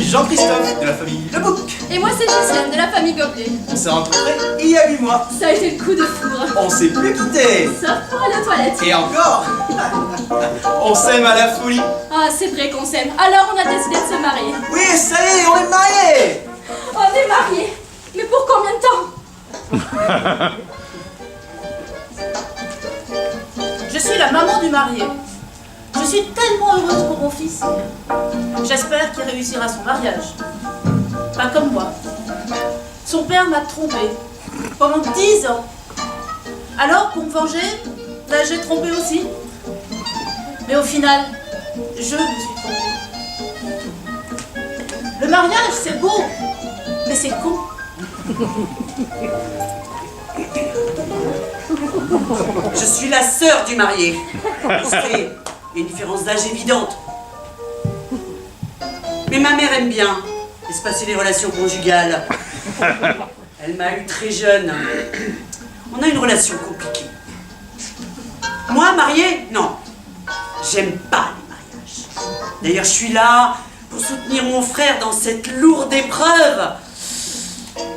Jean-Christophe, de la famille Le Bouc. Et moi c'est Ghislaine, de la famille Gobelet. On s'est rencontrés il y a 8 mois. Ça a été le coup de foudre. On s'est plus quittés. Sauf pour aller aux toilettes. Et encore. On s'aime à la folie. Ah, c'est vrai qu'on s'aime. Alors on a décidé de se marier. Oui, ça y est, on est mariés. On est mariés. Mais pour combien de temps? Je suis la maman du marié. Je suis tellement heureuse pour mon fils. J'espère qu'il réussira son mariage. Pas comme moi. Son père m'a trompée pendant 10 ans. Alors, pour me venger, j'ai trompé aussi. Mais au final, je me suis trompée. Le mariage, c'est beau, mais c'est con. Je suis la sœur du marié. C'est une différence d'âge évidente. Mais ma mère aime bien espacer les relations conjugales. Elle m'a eu très jeune. On a une relation compliquée. Moi, mariée, non. J'aime pas les mariages. D'ailleurs, je suis là pour soutenir mon frère dans cette lourde épreuve.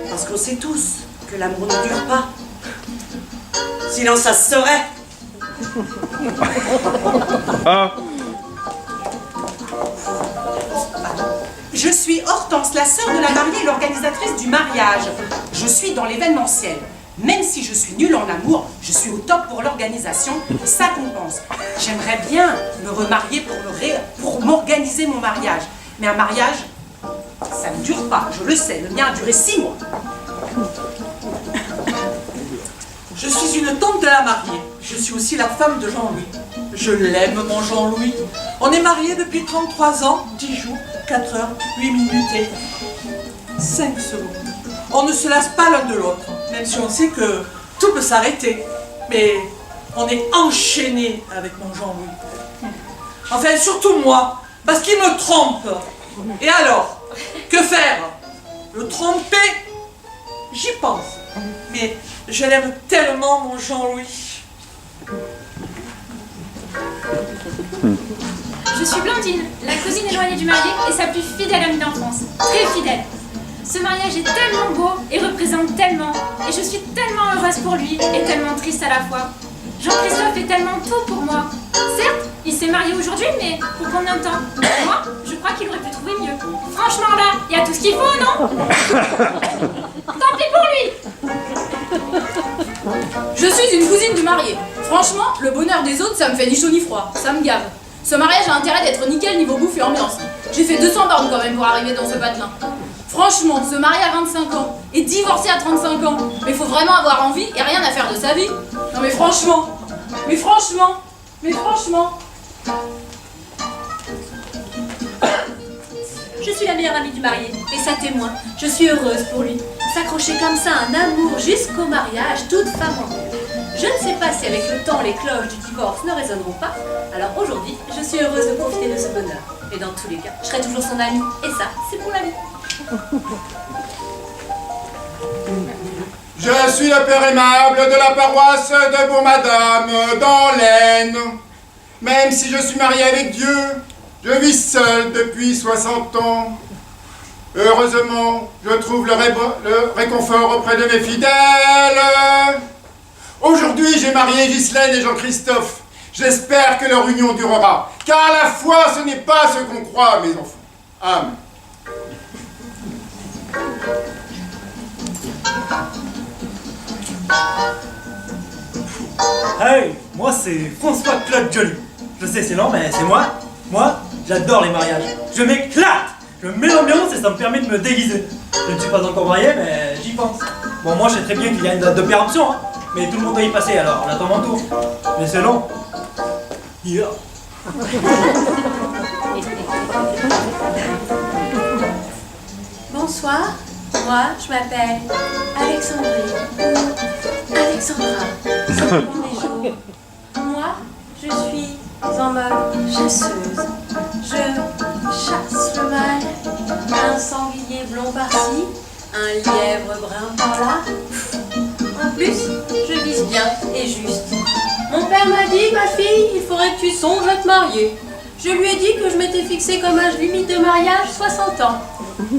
Parce qu'on sait tous que l'amour ne dure pas. Sinon, ça se saurait. Je suis Hortense, la sœur de la mariée et l'organisatrice du mariage. Je suis dans l'événementiel. Même si je suis nulle en amour, je suis au top pour l'organisation. Ça compense. J'aimerais bien me remarier pour m'organiser mon mariage. Mais un mariage, ça ne dure pas. Je le sais, le mien a duré 6 mois. Je suis une tante de la mariée. Je suis aussi la femme de Jean-Louis. Je l'aime, mon Jean-Louis. On est mariés depuis 33 ans, 10 jours, 4 heures, 8 minutes et 5 secondes. On ne se lasse pas l'un de l'autre, même si on sait que tout peut s'arrêter. Mais on est enchaînés avec mon Jean-Louis. Enfin, surtout moi, parce qu'il me trompe. Et alors, que faire? Le tromper? J'y pense. Mais je l'aime tellement, mon Jean-Louis. Je suis Blandine, la cousine éloignée du marié et sa plus fidèle amie d'enfance. Très fidèle. Ce mariage est tellement beau et représente tellement. Et je suis tellement heureuse pour lui et tellement triste à la fois. Jean-Christophe est tellement tout pour moi. Certes, il s'est marié aujourd'hui, mais pour combien de temps? Moi, je crois qu'il aurait pu trouver mieux. Franchement là, il y a tout ce qu'il faut, non? Tant pis pour lui. Je suis une cousine du marié. Franchement, le bonheur des autres, ça me fait ni chaud ni froid. Ça me gave. Ce mariage a intérêt d'être nickel niveau bouffe et ambiance. J'ai fait 200 bornes quand même pour arriver dans ce patelin. Franchement, se marier à 25 ans et divorcer à 35 ans, mais faut vraiment avoir envie et rien à faire de sa vie. Non mais franchement, mais franchement, mais franchement. Je suis la meilleure amie du marié, et ça témoin. Je suis heureuse pour lui. S'accrocher comme ça à un amour jusqu'au mariage, toute femme en rêve. Je ne sais pas si avec le temps les cloches du divorce ne résonneront pas. Alors aujourd'hui, je suis heureuse de profiter de ce bonheur. Et dans tous les cas, je serai toujours son amie. Et ça, c'est pour la vie. Je suis le père aimable de la paroisse de Bourg-Madame, dans l'Aisne. Même si je suis marié avec Dieu, je vis seul depuis 60 ans. Heureusement, je trouve le réconfort auprès de mes fidèles. Aujourd'hui, j'ai marié Ghislaine et Jean-Christophe. J'espère que leur union durera, car la foi, ce n'est pas ce qu'on croit, mes enfants. Amen. Hey, moi c'est François-Claude Joly. Je sais, c'est lent, mais c'est moi. Moi, j'adore les mariages. Je m'éclate. Je mets l'ambiance et ça me permet de me déguiser. Je ne suis pas encore marié, mais j'y pense. Bon, moi je sais très bien qu'il y a une date de péremption, hein, mais tout le monde doit y passer, alors on attend mon tour. Mais c'est long. Yeah. Bonsoir, moi je m'appelle Alexandrie. Alexandra, c'est mon jour. Moi, je suis en mode chasseuse. Je chasse le mal, un sanglier blond par-ci, un lièvre brun par-là. En plus, je vise bien et juste. Mon père m'a dit, ma fille, il faudrait que tu songes à te marier. Je lui ai dit que je m'étais fixé comme âge limite de mariage 60 ans.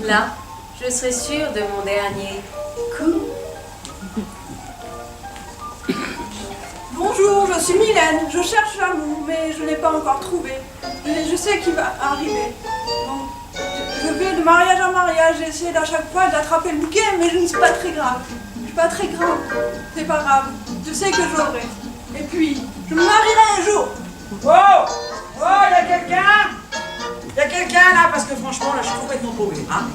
Là, je serai sûre de mon dernier coup. Bonjour, je suis Mylène. Je cherche l'amour, mais je n'ai pas encore trouvé. Je sais qu'il va arriver. Bon, je vais de mariage en mariage. J'essaie à chaque fois d'attraper le bouquet, mais je ne suis pas très grave. Je suis pas très grave. C'est pas grave. Je sais que j'aurai. Et puis, je me marierai un jour. Oh, y a quelqu'un? Y a quelqu'un là? Parce que franchement, là, je suis complètement paumé. Hein,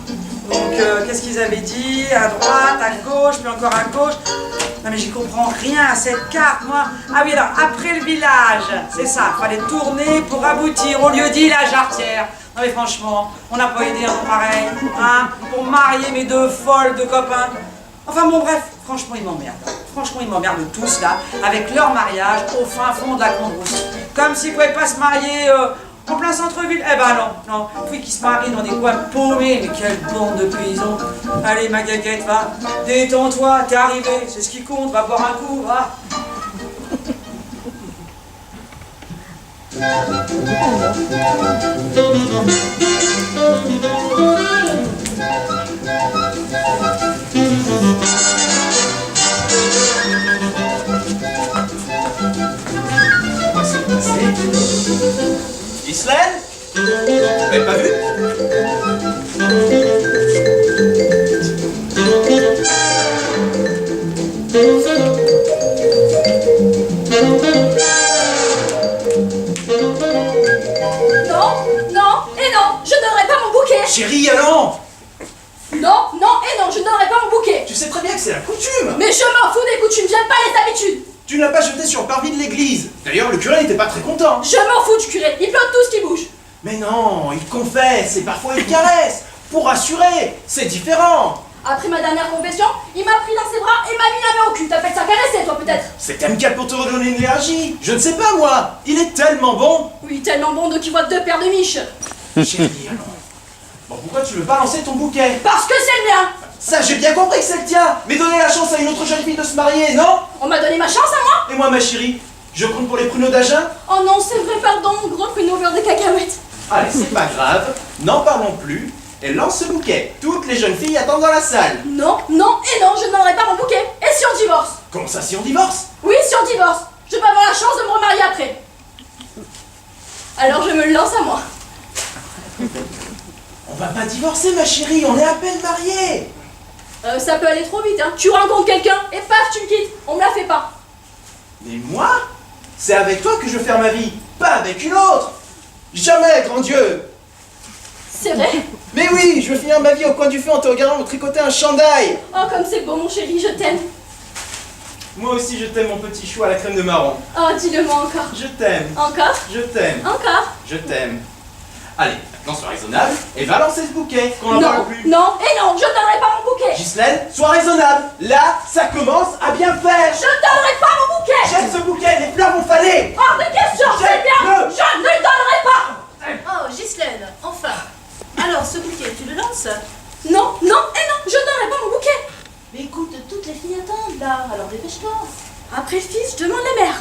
donc, qu'est-ce qu'ils avaient dit? À droite, à gauche, puis encore à gauche. Non mais j'y comprends rien à cette carte, moi. Ah oui, alors, après le village, c'est ça, fallait tourner pour aboutir au lieu-dit la Jarretière. Non mais franchement, on n'a pas aidé un nom pareil, hein, pour marier mes deux folles de copains. Enfin bon, bref, franchement, ils m'emmerdent. Franchement, ils m'emmerdent tous, là, avec leur mariage au fin fond de la Grande-Rousse. Comme s'ils pouvaient pas se marier en plein centre-ville. Eh ben non, puis qu'ils se marient dans des coins paumés. Mais quelle bande de paysans. Allez, ma gaguette, va, détends-toi, t'es arrivé, c'est ce qui compte, va boire un coup, va. Ghislaine? Vous m'avez pas vu? Non, et non, je donnerai pas mon bouquet. Chérie, allons! Non, et non, je donnerai pas mon bouquet. Tu sais très bien que c'est la coutume! Mais je m'en fous des coutumes, j'aime pas les habitudes. Tu ne l'as pas jeté sur le parvis de l'église. D'ailleurs, le curé n'était pas très content. Je m'en fous du curé, il flotte tout ce qui bouge. Mais non, il confesse et parfois il caresse. Pour rassurer, c'est différent. Après ma dernière confession, il m'a pris dans ses bras et m'a mis la main au cul. T'appelles ça caresser, toi, peut-être? C'est amical pour te redonner une énergie. Je ne sais pas, moi. Il est tellement bon. Oui, tellement bon de qui voit deux paires de miches. Chérie, allons. Bon, pourquoi tu veux pas lancer ton bouquet? Parce que c'est le mien. Ça, j'ai bien compris que c'est le tien. Mais donner la chance à une autre jeune fille de se marier, non? On m'a donné ma chance à moi. Et moi, ma chérie, je compte pour les pruneaux d'Agen? Oh non, c'est vrai, pardon, gros pruneau beurre de cacahuètes. Allez, c'est pas grave. N'en parlons plus. Et lance ce bouquet. Toutes les jeunes filles attendent dans la salle. Non, et non, je ne donnerai pas mon bouquet. Et si on divorce? Comment ça, si on divorce? Oui, si on divorce. Je vais pas avoir la chance de me remarier après. Alors je me le lance à moi. On va pas divorcer, ma chérie. On est à peine mariés. Ça peut aller trop vite, hein. Tu rencontres quelqu'un et paf, tu me quittes. On me la fait pas. Mais moi, c'est avec toi que je veux faire ma vie, pas avec une autre. Jamais, grand Dieu. C'est vrai? Mais oui, je veux finir ma vie au coin du feu en te regardant me tricoter un chandail. Oh, comme c'est beau, mon chéri, je t'aime. Moi aussi, je t'aime, mon petit chou à la crème de marron. Oh, dis-le-moi encore. Je t'aime. Encore? Je t'aime. Encore? Je t'aime. Allez, maintenant sois raisonnable et va lancer ce bouquet, qu'on n'en parle plus. Non, je donnerai pas mon bouquet. Ghislaine, sois raisonnable. Là, ça commence à bien faire. Je donnerai pas mon bouquet. Jette ce bouquet, les fleurs vont faner. Hors de question, c'est bien. Je ne le donnerai pas. Oh, Ghislaine, enfin. Alors, ce bouquet, tu le lances? Non, je donnerai pas mon bouquet. Mais écoute, toutes les filles attendent là, alors dépêche-toi. Après le fils, je demande la mère.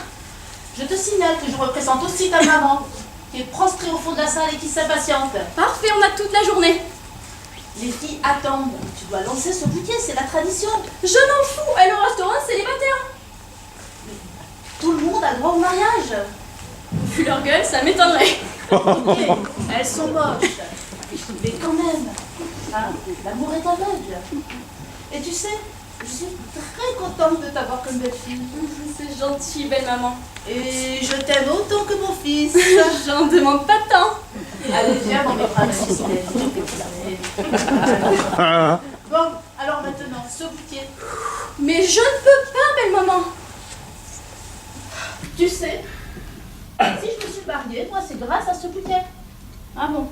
Je te signale que je représente aussi ta maman, qui est prostrée au fond de la salle et qui s'impatiente. Parfait, on a toute la journée. Les filles attendent. Tu dois lancer ce bouquet, c'est la tradition. Je m'en fous, elle au restaurant célibataire. Tout le monde a droit au mariage. Vu leur gueule, ça m'étonnerait. Ok, elles sont moches. Mais quand même, hein, l'amour est aveugle. Et tu sais, je suis très contente de t'avoir comme belle-fille. C'est gentil, belle maman. Et je t'aime autant que mon fils. J'en demande pas tant. Allez, viens dans mes bras, ma Ghislaine. Bon, alors maintenant, ce bouquet. Mais je ne peux pas, belle maman. Tu sais, si je me suis mariée, moi c'est grâce à ce bouquet. Ah bon?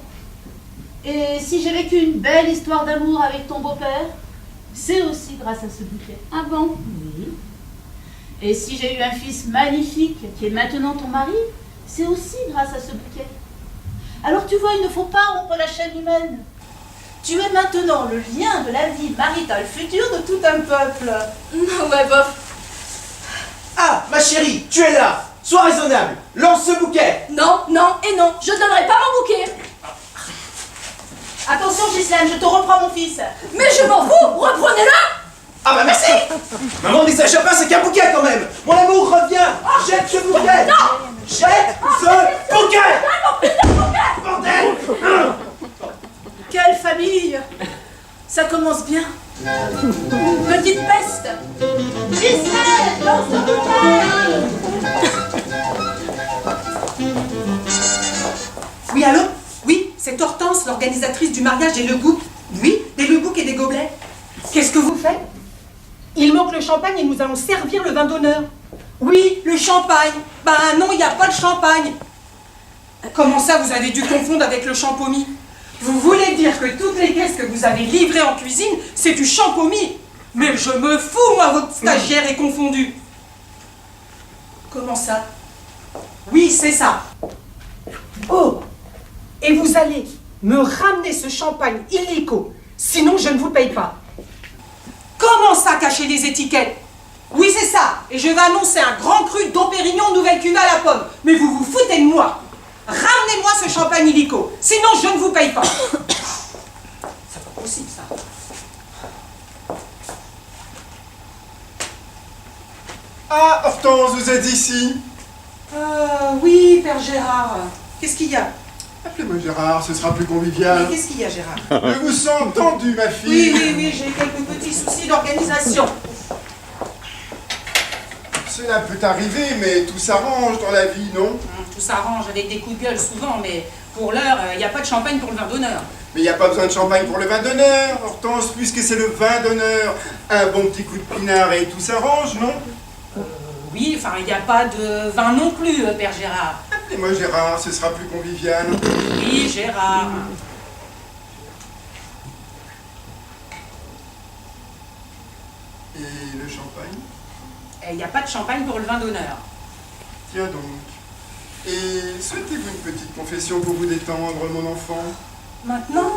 Et si j'ai vécu une belle histoire d'amour avec ton beau-père, c'est aussi grâce à ce bouquet. Ah bon? Oui. Et si j'ai eu un fils magnifique qui est maintenant ton mari, c'est aussi grâce à ce bouquet. Alors tu vois, il ne faut pas rompre la chaîne humaine. Tu es maintenant le lien de la vie maritale future de tout un peuple. Ouais, bof. Ah, ma chérie, tu es là. Sois raisonnable. Lance ce bouquet. Non, je donnerai pas mon bouquet. Attention Ghislaine, je te reprends mon fils. Mais je m'en fous, reprenez-le. Ah bah merci. Maman, mais Sacha pas, c'est qu'un bouquet quand même. Mon amour, reviens. Jette ce bouquet. Non. Jette ce bouquet. Bordel. Quelle famille! Ça commence bien. Petite peste! Ghislaine, dans ce bouquet! Oui, allô? Oui, c'est Hortense, l'organisatrice du mariage des Legouc. Oui, des Legouc et des gobelets. Qu'est-ce que vous faites? Il manque le champagne et nous allons servir le vin d'honneur. Oui, le champagne. Ben non, il n'y a pas de champagne. Comment ça, vous avez dû confondre avec le champomis? Vous voulez dire que toutes les caisses que vous avez livrées en cuisine, c'est du champomis? Mais je me fous, moi, votre stagiaire est confondu. Comment ça? Oui, c'est ça. Oh! Et vous allez me ramener ce champagne illico, sinon je ne vous paye pas. Comment ça, cacher les étiquettes? Oui, c'est ça. Et je vais annoncer un grand cru Dom Pérignon nouvelle cuvée à la pomme. Mais vous vous foutez de moi. Ramenez-moi ce champagne illico, sinon je ne vous paye pas. C'est pas possible, ça. Ah, Hortense, vous êtes ici? Oui, Père Gérard. Qu'est-ce qu'il y a? Appelez-moi Gérard, ce sera plus convivial. Qu'est-ce qu'il y a, Gérard? Je vous sens tendu, ma fille. Oui, j'ai quelques petits soucis d'organisation. Cela peut arriver, mais tout s'arrange dans la vie, non? Tout s'arrange avec des coups de gueule souvent, mais pour l'heure, il n'y a pas de champagne pour le vin d'honneur. Mais il n'y a pas besoin de champagne pour le vin d'honneur, Hortense, puisque c'est le vin d'honneur. Un bon petit coup de pinard et tout s'arrange, non? Oui, enfin, il n'y a pas de vin non plus, Père Gérard. Appelez-moi Gérard, ce sera plus convivial. Oui, Gérard. Et le champagne? Il n'y a pas de champagne pour le vin d'honneur. Tiens donc. Et souhaitez-vous une petite confession pour vous détendre, mon enfant? Maintenant?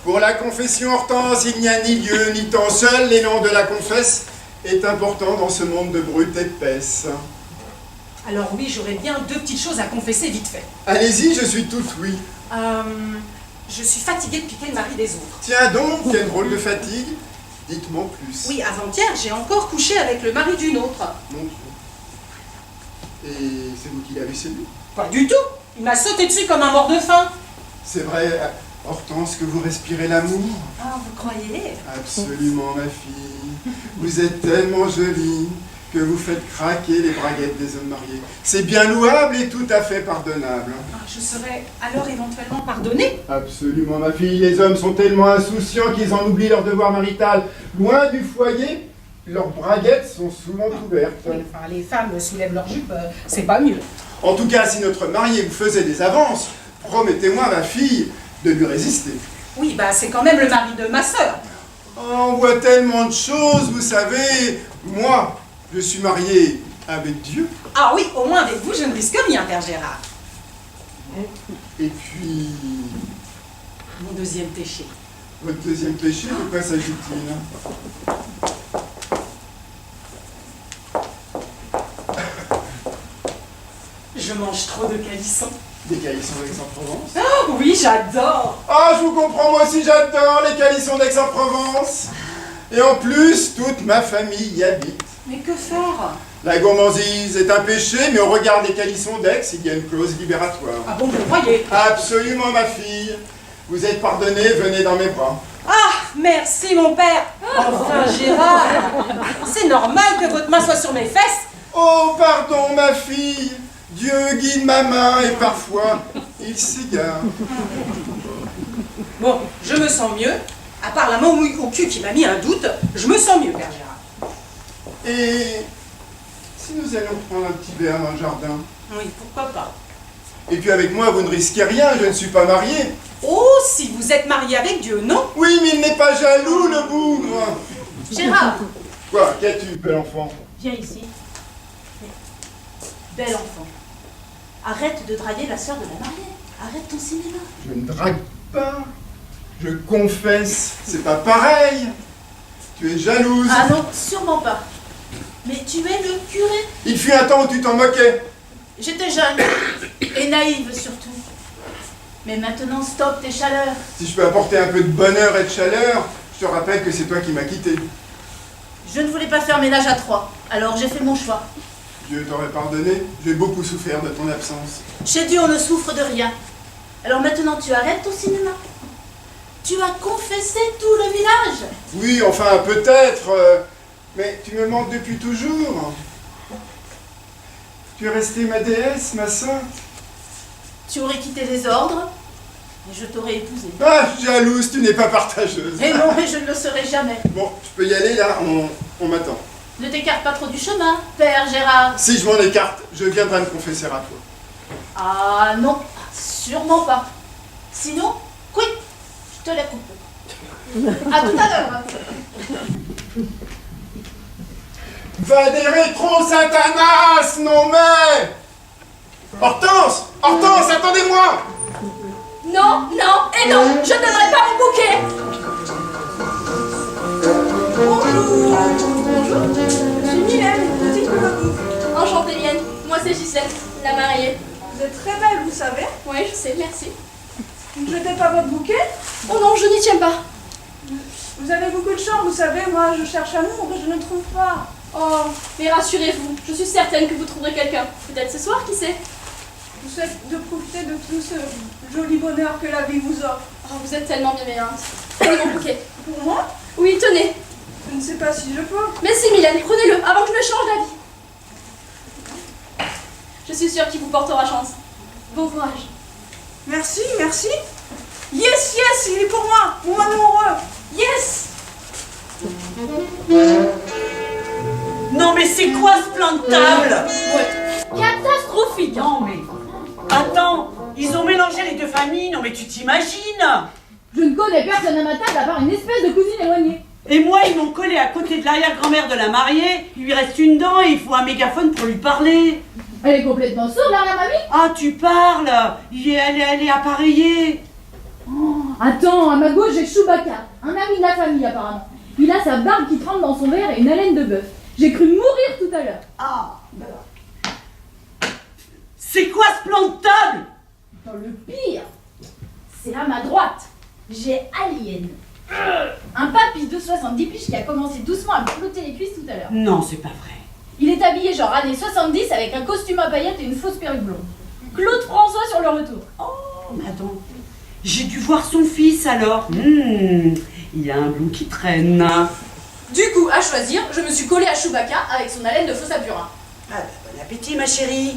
Pour la confession, Hortense, il n'y a ni lieu ni temps. Seul l'élan de la confesse est important dans ce monde de brutes épaisses. Alors oui, j'aurais bien deux petites choses à confesser vite fait. Allez-y, je suis toute oui. Je suis fatiguée de piquer le mari des autres. Tiens donc, quel drôle de fatigue. Dites-moi plus. Oui, avant-hier, j'ai encore couché avec le mari d'une autre. Mon Dieu. Et c'est vous qui l'avez séduit? Pas du tout. Il m'a sauté dessus comme un mort de faim. C'est vrai, Hortense, que vous respirez l'amour? Ah, vous croyez? Absolument, ma fille. Vous êtes tellement jolie que vous faites craquer les braguettes des hommes mariés. C'est bien louable et tout à fait pardonnable. Ah, je serais alors éventuellement pardonnée? Absolument, ma fille. Les hommes sont tellement insouciants qu'ils en oublient leur devoir marital. Loin du foyer, leurs braguettes sont souvent ouvertes. Oui, enfin, les femmes soulèvent leur jupe, c'est pas mieux. En tout cas, si notre marié vous faisait des avances, promettez-moi, ma fille, de lui résister. Oui, bah c'est quand même le mari de ma sœur. Oh, on voit tellement de choses, vous savez. Moi, je suis marié avec Dieu. Ah oui, au moins avec vous, je ne risque rien, Père Gérard. Et puis... Mon deuxième péché. Votre deuxième péché, de quoi s'agit-il? Je mange trop de calissons. Des calissons d'Aix-en-Provence? Oh, oui, j'adore. Ah, je vous comprends, moi aussi j'adore les calissons d'Aix-en-Provence. Et en plus, toute ma famille y habite. Mais que faire? La gourmandise est un péché, mais au regard des calissons d'Aix, il y a une clause libératoire. Ah bon, vous croyez? Absolument, ma fille. Vous êtes pardonnée, venez dans mes bras. Ah, merci mon père. Enfin, Gérard, c'est normal que votre main soit sur mes fesses. Oh, pardon, ma fille. Dieu guide ma main et parfois, il s'égare. Bon, je me sens mieux. À part la main au cul qui m'a mis un doute, je me sens mieux, Père Gérard. Et si nous allions prendre un petit verre dans le jardin? Oui, pourquoi pas. Et puis avec moi, vous ne risquez rien, je ne suis pas marié. Oh, si vous êtes marié avec Dieu, non? Oui, mais il n'est pas jaloux, le bougre. Gérard, Quoi, qu'as-tu, bel enfant? viens ici. Bel enfant. Arrête de draguer la sœur de la mariée. Arrête ton cinéma. Je ne drague pas. Je confesse, c'est pas pareil. Tu es jalouse. Ah non, sûrement pas. Mais tu es le curé. Il fut un temps où tu t'en moquais. J'étais jeune et naïve surtout. Mais maintenant, stop tes chaleurs. Si je peux apporter un peu de bonheur et de chaleur, je te rappelle que c'est toi qui m'as quitté. Je ne voulais pas faire ménage à 3, alors j'ai fait mon choix. Dieu t'aurait pardonné, j'ai beaucoup souffert de ton absence. Chez Dieu, on ne souffre de rien. Alors maintenant, tu arrêtes ton cinéma. Tu as confessé tout le village. Oui, enfin, peut-être, mais tu me manques depuis toujours. Tu es restée ma déesse, ma sainte. Tu aurais quitté les ordres, et je t'aurais épousée. Ah, jalouse, tu n'es pas partageuse. Mais non, mais je ne le serai jamais. Bon, je peux y aller là, on m'attend. Ne t'écarte pas trop du chemin, Père Gérard. Si je m'en écarte, je viendrai me confesser à toi. Ah non, sûrement pas. Sinon, quick, je te la coupe. À tout à l'heure. Va des rétro Satanas, non mais... Hortense, attendez-moi. Non, non et non, je ne donnerai pas mon bouquet. Bonjour. Bonjour. Je suis Mylène, une petite cocotte. Enchantée Liane, moi c'est Gisèle, la mariée. Vous êtes très belle, vous savez. Oui, je sais, merci. Vous ne jetez pas votre bouquet? Oh non, je n'y tiens pas. Vous avez beaucoup de chance, vous savez, moi je cherche amour et je ne trouve pas. Oh, mais rassurez-vous, je suis certaine que vous trouverez quelqu'un. Peut-être ce soir, qui sait? Vous souhaitez de profiter de tout ce joli bonheur que la vie vous offre. Oh, vous êtes tellement bienveillante. Prenez mon bouquet. Pour moi? Oui, tenez. Je ne sais pas si je peux. Mais si, Mylène, prenez-le avant que je ne change d'avis. Je suis sûre qu'il vous portera chance. Bon courage. Merci, merci. Yes, yes, il est pour moi, mon amoureux. Yes. Non mais c'est quoi ce plan de table? Ouais. Catastrophique. Non mais... Attends, ils ont mélangé les deux familles, non mais tu t'imagines? Je ne connais personne à ma table à part une espèce de cousine éloignée. Et moi, ils m'ont collé à côté de l'arrière-grand-mère de la mariée, il lui reste une dent et il faut un mégaphone pour lui parler. Elle est complètement sourde, la mamie. Ah, tu parles? Elle est appareillée. Oh, attends, à ma gauche, j'ai Chewbacca, un ami de la famille apparemment. Il a sa barbe qui trempe dans son verre et une haleine de bœuf. J'ai cru mourir tout à l'heure. Ah, c'est quoi ce plan de table? Dans le pire, c'est à ma droite. J'ai Alien. Un papy de 70 piges qui a commencé doucement à me flotter les cuisses tout à l'heure. Non, c'est pas vrai. Il est habillé genre années 70 avec un costume à paillettes et une fausse perruque blonde. Claude François sur le retour. Oh, mais attends. J'ai dû voir son fils alors. Il y a un blond qui traîne. Du coup, à choisir, je me suis collée à Chewbacca avec son haleine de faux apurin. Ah bah, bon appétit ma chérie.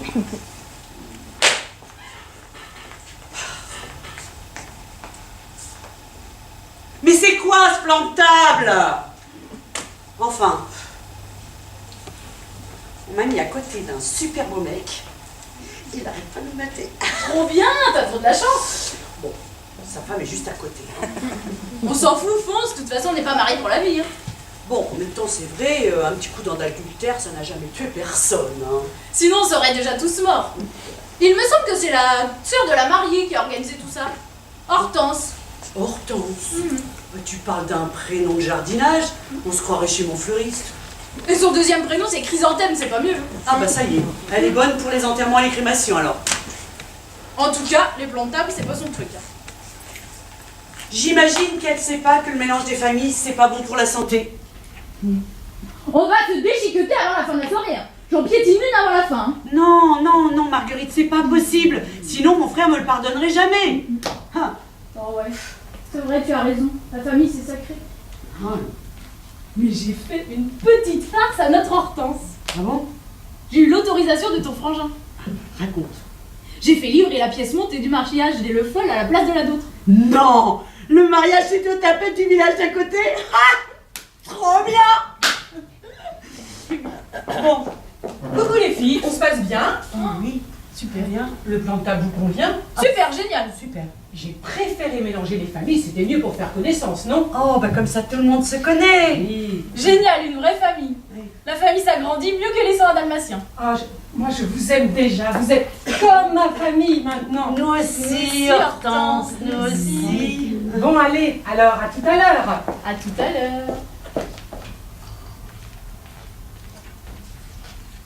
Mais c'est quoi ce plan de table? Enfin, on m'a mis à côté d'un super beau mec. Il arrête pas de me mater. Trop bien, t'as trop de la chance. Bon, sa femme est juste à côté. On s'en fout, fonce, de toute façon on n'est pas mariés pour la vie. Hein. Bon, en même temps c'est vrai, un petit coup d'adultère ça n'a jamais tué personne. Hein. Sinon on serait déjà tous morts. Il me semble que c'est la sœur de la mariée qui a organisé tout ça. Hortense. Hortense. Tu parles d'un prénom de jardinage, on se croirait chez mon fleuriste. Et son deuxième prénom c'est Chrysanthème, c'est pas mieux. Ah bah ça y est, elle est bonne pour les enterrements et les crémations alors. En tout cas, les plans de table c'est pas son truc. Hein. J'imagine qu'elle sait pas que le mélange des familles c'est pas bon pour la santé. On va se déchiqueter avant la fin de la soirée. Hein. J'en piétine une avant la fin. Hein. Non, Marguerite, c'est pas possible. Sinon mon frère me le pardonnerait jamais. Ah. Oh ouais, c'est vrai, tu as raison. La famille c'est sacré. Ah. Mais j'ai fait une petite farce à notre Hortense. Ah bon? J'ai eu l'autorisation de ton frangin. Raconte. J'ai fait livrer la pièce montée du mariage des Le Foll à la place de la d'autre. Non! Le mariage était au tapet du village d'à côté? Ah! Trop bien! Bon, coucou les filles, on se passe bien? Oui. Super bien. Le plan de table vous convient? Super, génial. Super. J'ai préféré mélanger les familles, c'était mieux pour faire connaissance, non? Oh, bah comme ça tout le monde se connaît. Oui. Génial, une vraie famille. Oui. La famille s'agrandit mieux que les 100 dalmatiens. Ah, moi je vous aime déjà, vous êtes comme ma famille maintenant. Nous aussi, Hortense, nous aussi. Bon allez, alors à tout à l'heure. À tout à l'heure.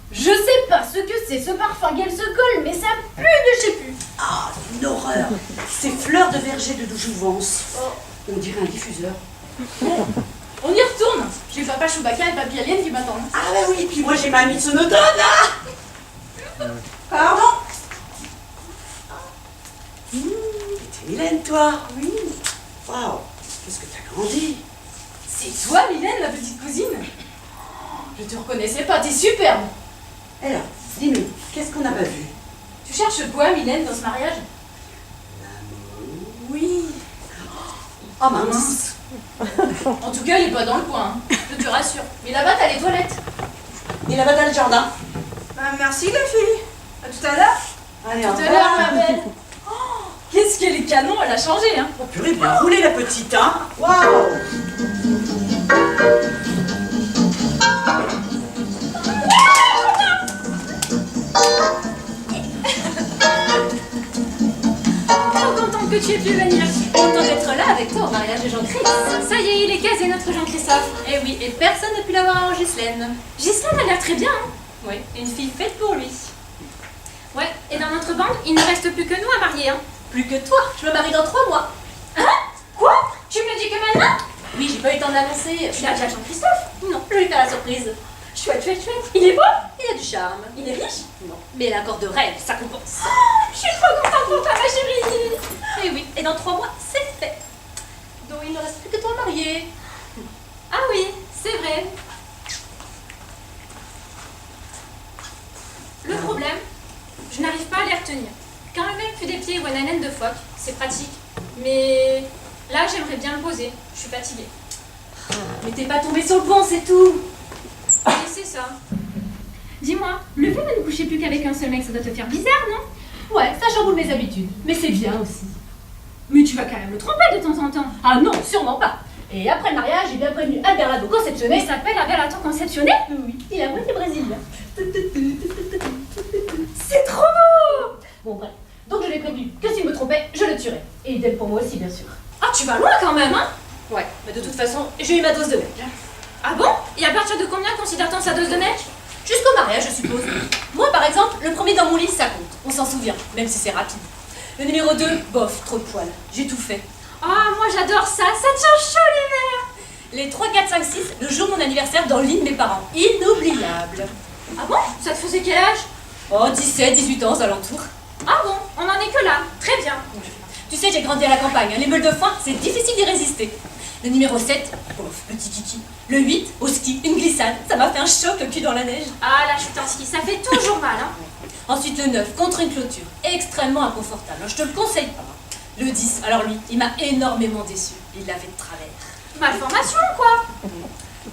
Je sais pas ce que c'est ce parfum qu'elle se colle, mais ça pue de chez plus. Ah, une horreur. Ces fleurs de verger de Jouvence. On dirait un diffuseur. Bon, on y retourne. J'ai papa Chewbacca et papy Alien qui m'attendent. Ah bah oui, puis moi j'ai ma amie Sonotone. Pardon? T'es Mylène, toi? Oui. Waouh, qu'est-ce que t'as grandi. C'est toi, Mylène, la petite cousine? Je te reconnaissais pas, t'es superbe. Alors, dis-nous, qu'est-ce qu'on n'a pas vu? Tu cherches quoi, Mylène, dans ce mariage? Oui. Oh mince. En tout cas, il est pas dans le coin, hein. Je te rassure. Mais là-bas, t'as les toilettes. Et là-bas dans le jardin. Bah, merci les filles. À tout à l'heure. Allez, Tout à l'heure, ma belle. Oh, qu'est-ce qu'elle est canon, elle a changé, hein. Oh purée, bien roulé la petite, hein. Waouh. Trop contente que tu aies pu venir. Content d'être là avec toi au mariage de Jean-Christ. Ça y est, il est casé notre Jean-Christophe. Eh oui, et personne n'a pu l'avoir avant Ghislaine. Ghislaine a l'air très bien, hein. Oui, une fille faite pour lui. Ouais, et dans notre bande, il ne reste plus que nous à marier, hein. Plus que toi, je me marie dans 3 mois. Hein? Quoi? Tu me le dis que maintenant? Oui, j'ai pas eu le temps d'annoncer. Tu l'as déjà Jean-Christophe? Non, je vais lui faire la surprise. Chouette, chouette, chouette. Il est beau? Il a du charme. Il est riche? Non. Mais il a encore de rêves, ça compense. Je suis trop contente pour toi, ma chérie. Et oui, et dans 3 mois, c'est fait. Donc il ne reste plus que toi à marier. Ah oui, c'est vrai. Le problème, je n'arrive pas à les retenir. Quand le mec fait des pieds ou un haleine de phoque, c'est pratique. Mais là, j'aimerais bien le poser. Je suis fatiguée. Mais t'es pas tombé sur le pont, c'est tout. Oui, c'est ça. Dis-moi, le fait de ne coucher plus qu'avec un seul mec, ça doit te faire bizarre, non? Ouais, ça chamboule mes habitudes. Mais c'est bien aussi. Mais tu vas quand même le tromper de temps en temps. Ah non, sûrement pas. Et après le mariage, j'ai bien prévenu Albert Labo conceptionné. Il s'appelle Abel Atto conceptionné? Oui, il a moitié brésilien. C'est trop beau! Bon bref, donc je l'ai prévenu que s'il me trompait, je le tuerais. Et idem pour moi aussi, bien sûr. Ah, tu vas loin quand même, hein? Ouais, mais de toute façon, j'ai eu ma dose de mec. Ah bon? Et à partir de combien considère-t-on sa dose de mec? Jusqu'au mariage, je suppose. Moi, par exemple, le premier dans mon lit, ça compte. On s'en souvient, même si c'est rapide. Le numéro 2, bof, trop de poils. J'ai tout fait. Ah, moi j'adore ça, ça te change chaud les Les 3, 4, 5, 6, le jour de mon anniversaire dans le lit de mes parents. Inoubliable. Ah bon? Ça te faisait quel âge? Oh, 17, 18 ans, aux alentours. Ah bon? On en est que là. Très bien. Tu sais, j'ai grandi à la campagne. Les meules de foin, c'est difficile d'y résister. Le numéro 7, bof, petit kiki. Le 8, au ski, une glissade. Ça m'a fait un choc le cul dans la neige. Ah, la chute en ski, ça fait toujours mal, hein? Ensuite, le 9, contre une clôture. Extrêmement inconfortable. Je te le conseille pas. Le 10, alors lui, il m'a énormément déçu. Il l'avait de travers. Malformation, quoi?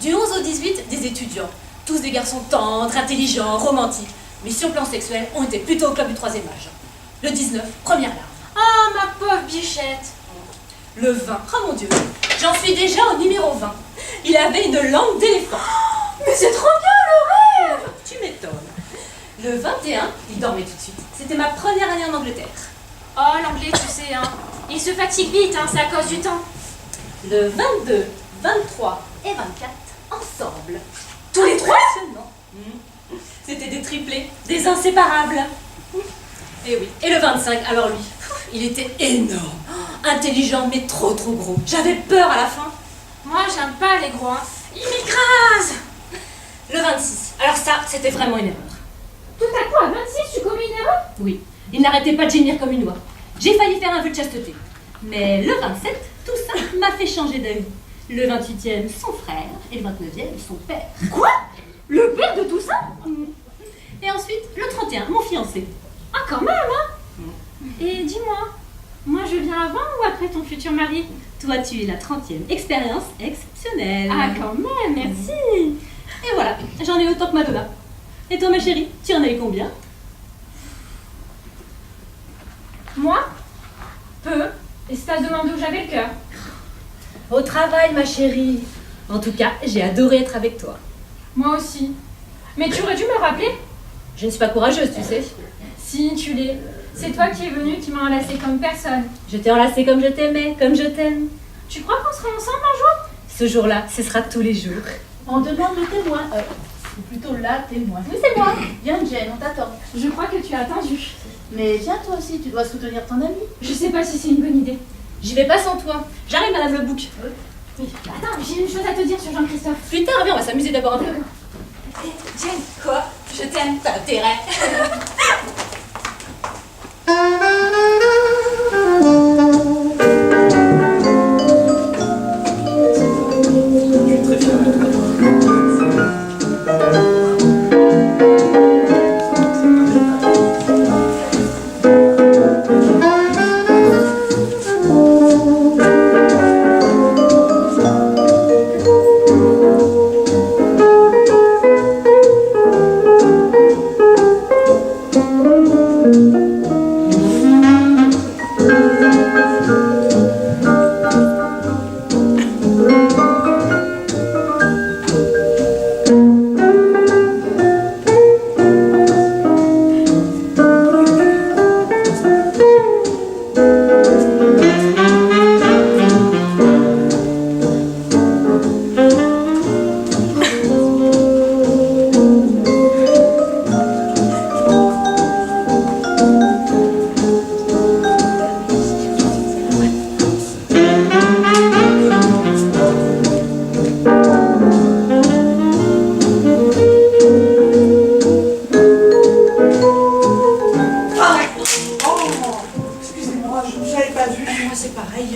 Du 11 au 18, des étudiants. Tous des garçons tendres, intelligents, romantiques. Mais sur le plan sexuel, on était plutôt au club du 3e âge. Le 19, première larme. Ah, ma pauvre bichette. Le 20, oh mon Dieu, j'en suis déjà au numéro 20. Il avait une langue d'éléphant. Mais c'est trop bien le rêve! Tu m'étonnes. Le 21, il dormait tout de suite. C'était ma première année en Angleterre. Oh, l'anglais, tu sais, hein. Il se fatigue vite, hein, c'est à cause du temps. Le 22, 23 et 24, ensemble. Tous les 3? Seulement. C'était des triplés, des inséparables. Et oui. Et le 25, alors lui, il était énorme, intelligent mais trop gros. J'avais peur à la fin. Moi, j'aime pas les gros, hein. Il m'écrase! Le 26, alors ça, c'était vraiment une erreur. Tout à coup, à 26, tu commets une erreur? Oui, il n'arrêtait pas de gémir comme une oie. J'ai failli faire un vœu de chasteté. Mais le 27, tout ça m'a fait changer d'avis. Le 28e, son frère, et le 29e, son père. Quoi? Le père de tout ça? Et ensuite, le 31, mon fiancé. Ah, quand même, hein? Et dis-moi, moi je viens avant ou après ton futur mari? Toi, tu es la 30e expérience exceptionnelle. Ah, quand même, merci. Et voilà, j'en ai autant que Madonna. Et toi, ma chérie, tu en as eu combien? Moi? Peu. Et c'est à se demander où j'avais le cœur. Au travail, ma chérie. En tout cas, j'ai adoré être avec toi. Moi aussi. Mais tu aurais dû me rappeler? Je ne suis pas courageuse, tu sais. Si, tu l'es. C'est toi qui es venu, qui m'a enlacée comme personne. Je t'ai enlacée comme je t'aimais, comme je t'aime. Tu crois qu'on sera ensemble un jour? Ce jour-là, ce sera tous les jours. On demande le témoin. Ou plutôt la témoin. Oui, c'est moi. Viens, Jane, on t'attend. Je crois que tu as attendu. Mais viens toi aussi, tu dois soutenir ton ami. Je sais pas si c'est une bonne idée. J'y vais pas sans toi. J'arrive, Madame Le Bouc. Oui. Attends, j'ai une chose à te dire sur Jean-Christophe. Plus tard, viens, on va s'amuser d'abord un peu. Jane, Quoi? Je t'aime. T'as intérêt. Très fier de toi.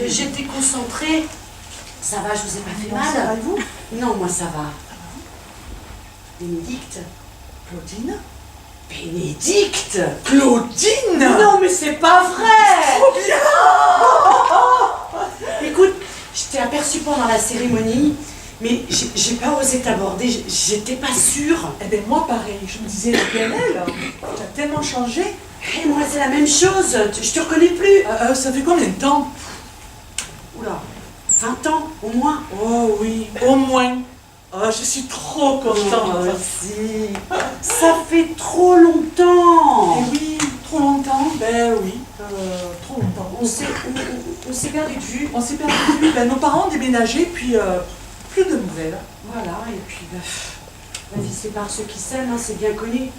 J'étais concentrée. Ça va, je vous ai pas fait mal. Ça va, et vous? Non, moi ça va. Bénédicte? Claudine? Bénédicte? Claudine? Non, mais c'est pas vrai! Trop bien! Écoute, je t'ai aperçue pendant la cérémonie, mais j'ai pas osé t'aborder, j'étais pas sûre. Eh bien, moi, pareil, je me disais, la PNL, tu as tellement changé. Et moi, c'est la même chose, je te reconnais plus. Ça fait combien de temps? Oula, 20 ans, au moins. Oh oui, au moins. Oh, je suis trop contente. Moi aussi. Ça fait trop longtemps. Eh oui, trop longtemps. Ben oui, trop longtemps. On s'est perdu de vue. On s'est perdu de vue. Ben, nos parents ont déménagé, puis plus de nouvelles. Voilà, et puis la vie sépare ceux qui s'aiment, hein, c'est bien connu.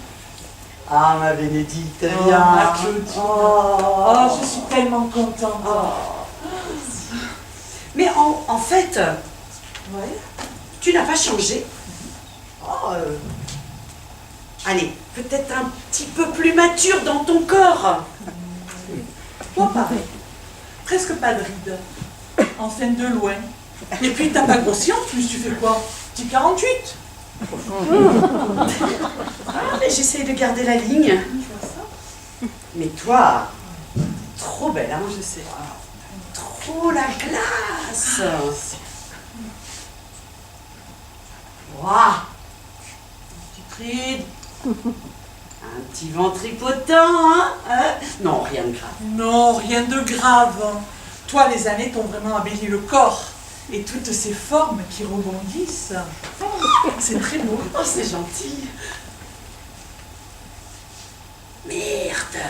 Ah, ma Bénédicte, Oh, viens. ma Claudine. Oh, je suis tellement contente. Mais en fait, Ouais. tu n'as pas changé. Allez, peut-être un petit peu plus mature dans ton corps. Toi, pareil. Presque pas de rides. Enfin, de loin. Et puis, t'as pas grossi en plus, tu fais quoi? Petit 48? Mais j'essaye de garder la ligne. Mais toi, trop belle, hein, je sais. Trop la classe. Waouh. Petite ride. Un petit ventripotent, hein? Non, rien de grave. Non, rien de grave. Toi, les années t'ont vraiment embelli le corps. Et toutes ces formes qui rebondissent. C'est très beau. Oh, c'est gentil. Merde.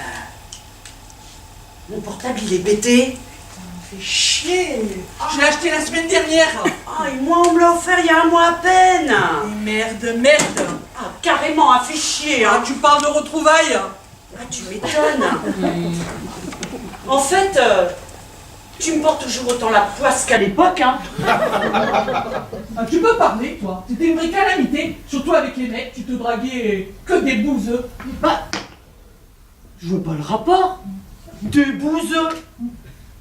Mon portable, il est pété. Fait chier. Je l'ai acheté la semaine dernière. Oh, et moi, on me l'a offert il y a un mois à peine. Merde. Ah, carrément, à fait chier, hein. Ah, tu parles de retrouvailles? Ah, tu m'étonnes. En fait, tu me portes toujours autant la poisse qu'à l'époque, hein. Ah, tu peux parler, toi. C'était une vraie calamité. Surtout avec les mecs, tu te draguais que des bouseux. Bah, je vois pas le rapport. Des bouseux.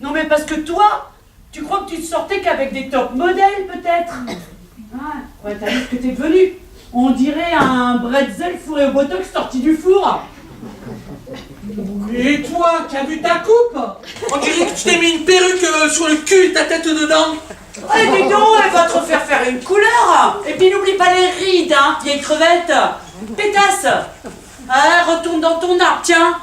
Non, mais parce que toi, tu crois que tu te sortais qu'avec des top modèles, peut-être? Ah, ouais, t'as vu ce que t'es devenu. On dirait un bretzel fourré au botox sorti du four. Et toi, qui as vu ta coupe? On dirait que tu t'es mis une perruque sur le cul et ta tête dedans. Eh, dis donc, elle va te refaire faire une couleur. Et puis n'oublie pas les rides, hein, vieille crevette. Pétasse. Ah, retourne dans ton arbre, tiens.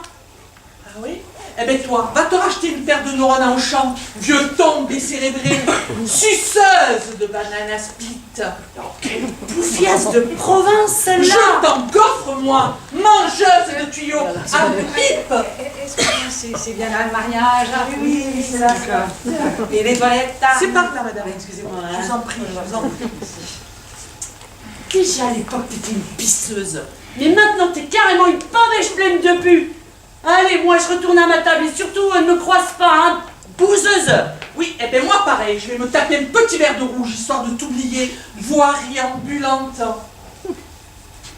Ah oui? Eh ben toi, va te racheter une paire de neurones en champ, vieux tombe décérébré, suceuse de banana split. Oh, quelle bouffiasse de province, celle-là. Je t'engofre, moi, mangeuse de tuyaux, à pipe. Excusez-moi, c'est bien là le mariage. Ah, Oui, c'est là. Et les toilettes. C'est par là, madame. Excusez-moi. Je vous en prie, je vous en prie. Déjà à l'époque, t'étais une pisseuse. Mais maintenant, t'es carrément une pavèche pleine de pu. Allez, moi, je retourne à ma table et surtout, ne me croise pas, hein, bouseuse. Oui, et ben moi pareil, je vais me taper un petit verre de rouge histoire de t'oublier, voirie ambulante.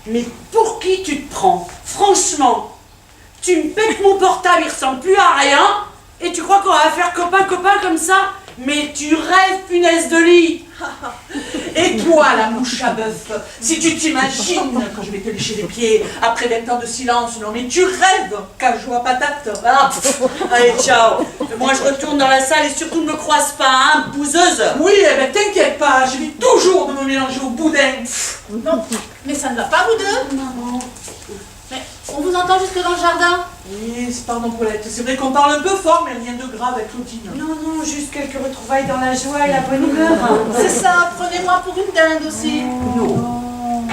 Mais pour qui tu te prends? Franchement, tu me pètes mon portable, il ressemble plus à rien. Et tu crois qu'on va faire copain-copain comme ça? Mais tu rêves, punaise de lit. Et toi, la mouche à bœuf, si tu t'imagines quand je vais te lécher les pieds après 20 ans de silence, non mais tu rêves, cajou à patate. Ah, allez, ciao. Moi, je retourne dans la salle et surtout ne me croise pas, hein, bouseuse. Oui, eh ben t'inquiète pas, j'évite toujours de me mélanger au boudin. Non, mais ça ne va pas, vous deux? Maman. Mais on vous entend jusque dans le jardin. Oui, pardon Paulette, c'est vrai qu'on parle un peu fort, mais rien de grave avec Claudine. Non, juste quelques retrouvailles dans la joie et la bonne humeur. C'est ça, prenez-moi pour une dinde aussi. Non.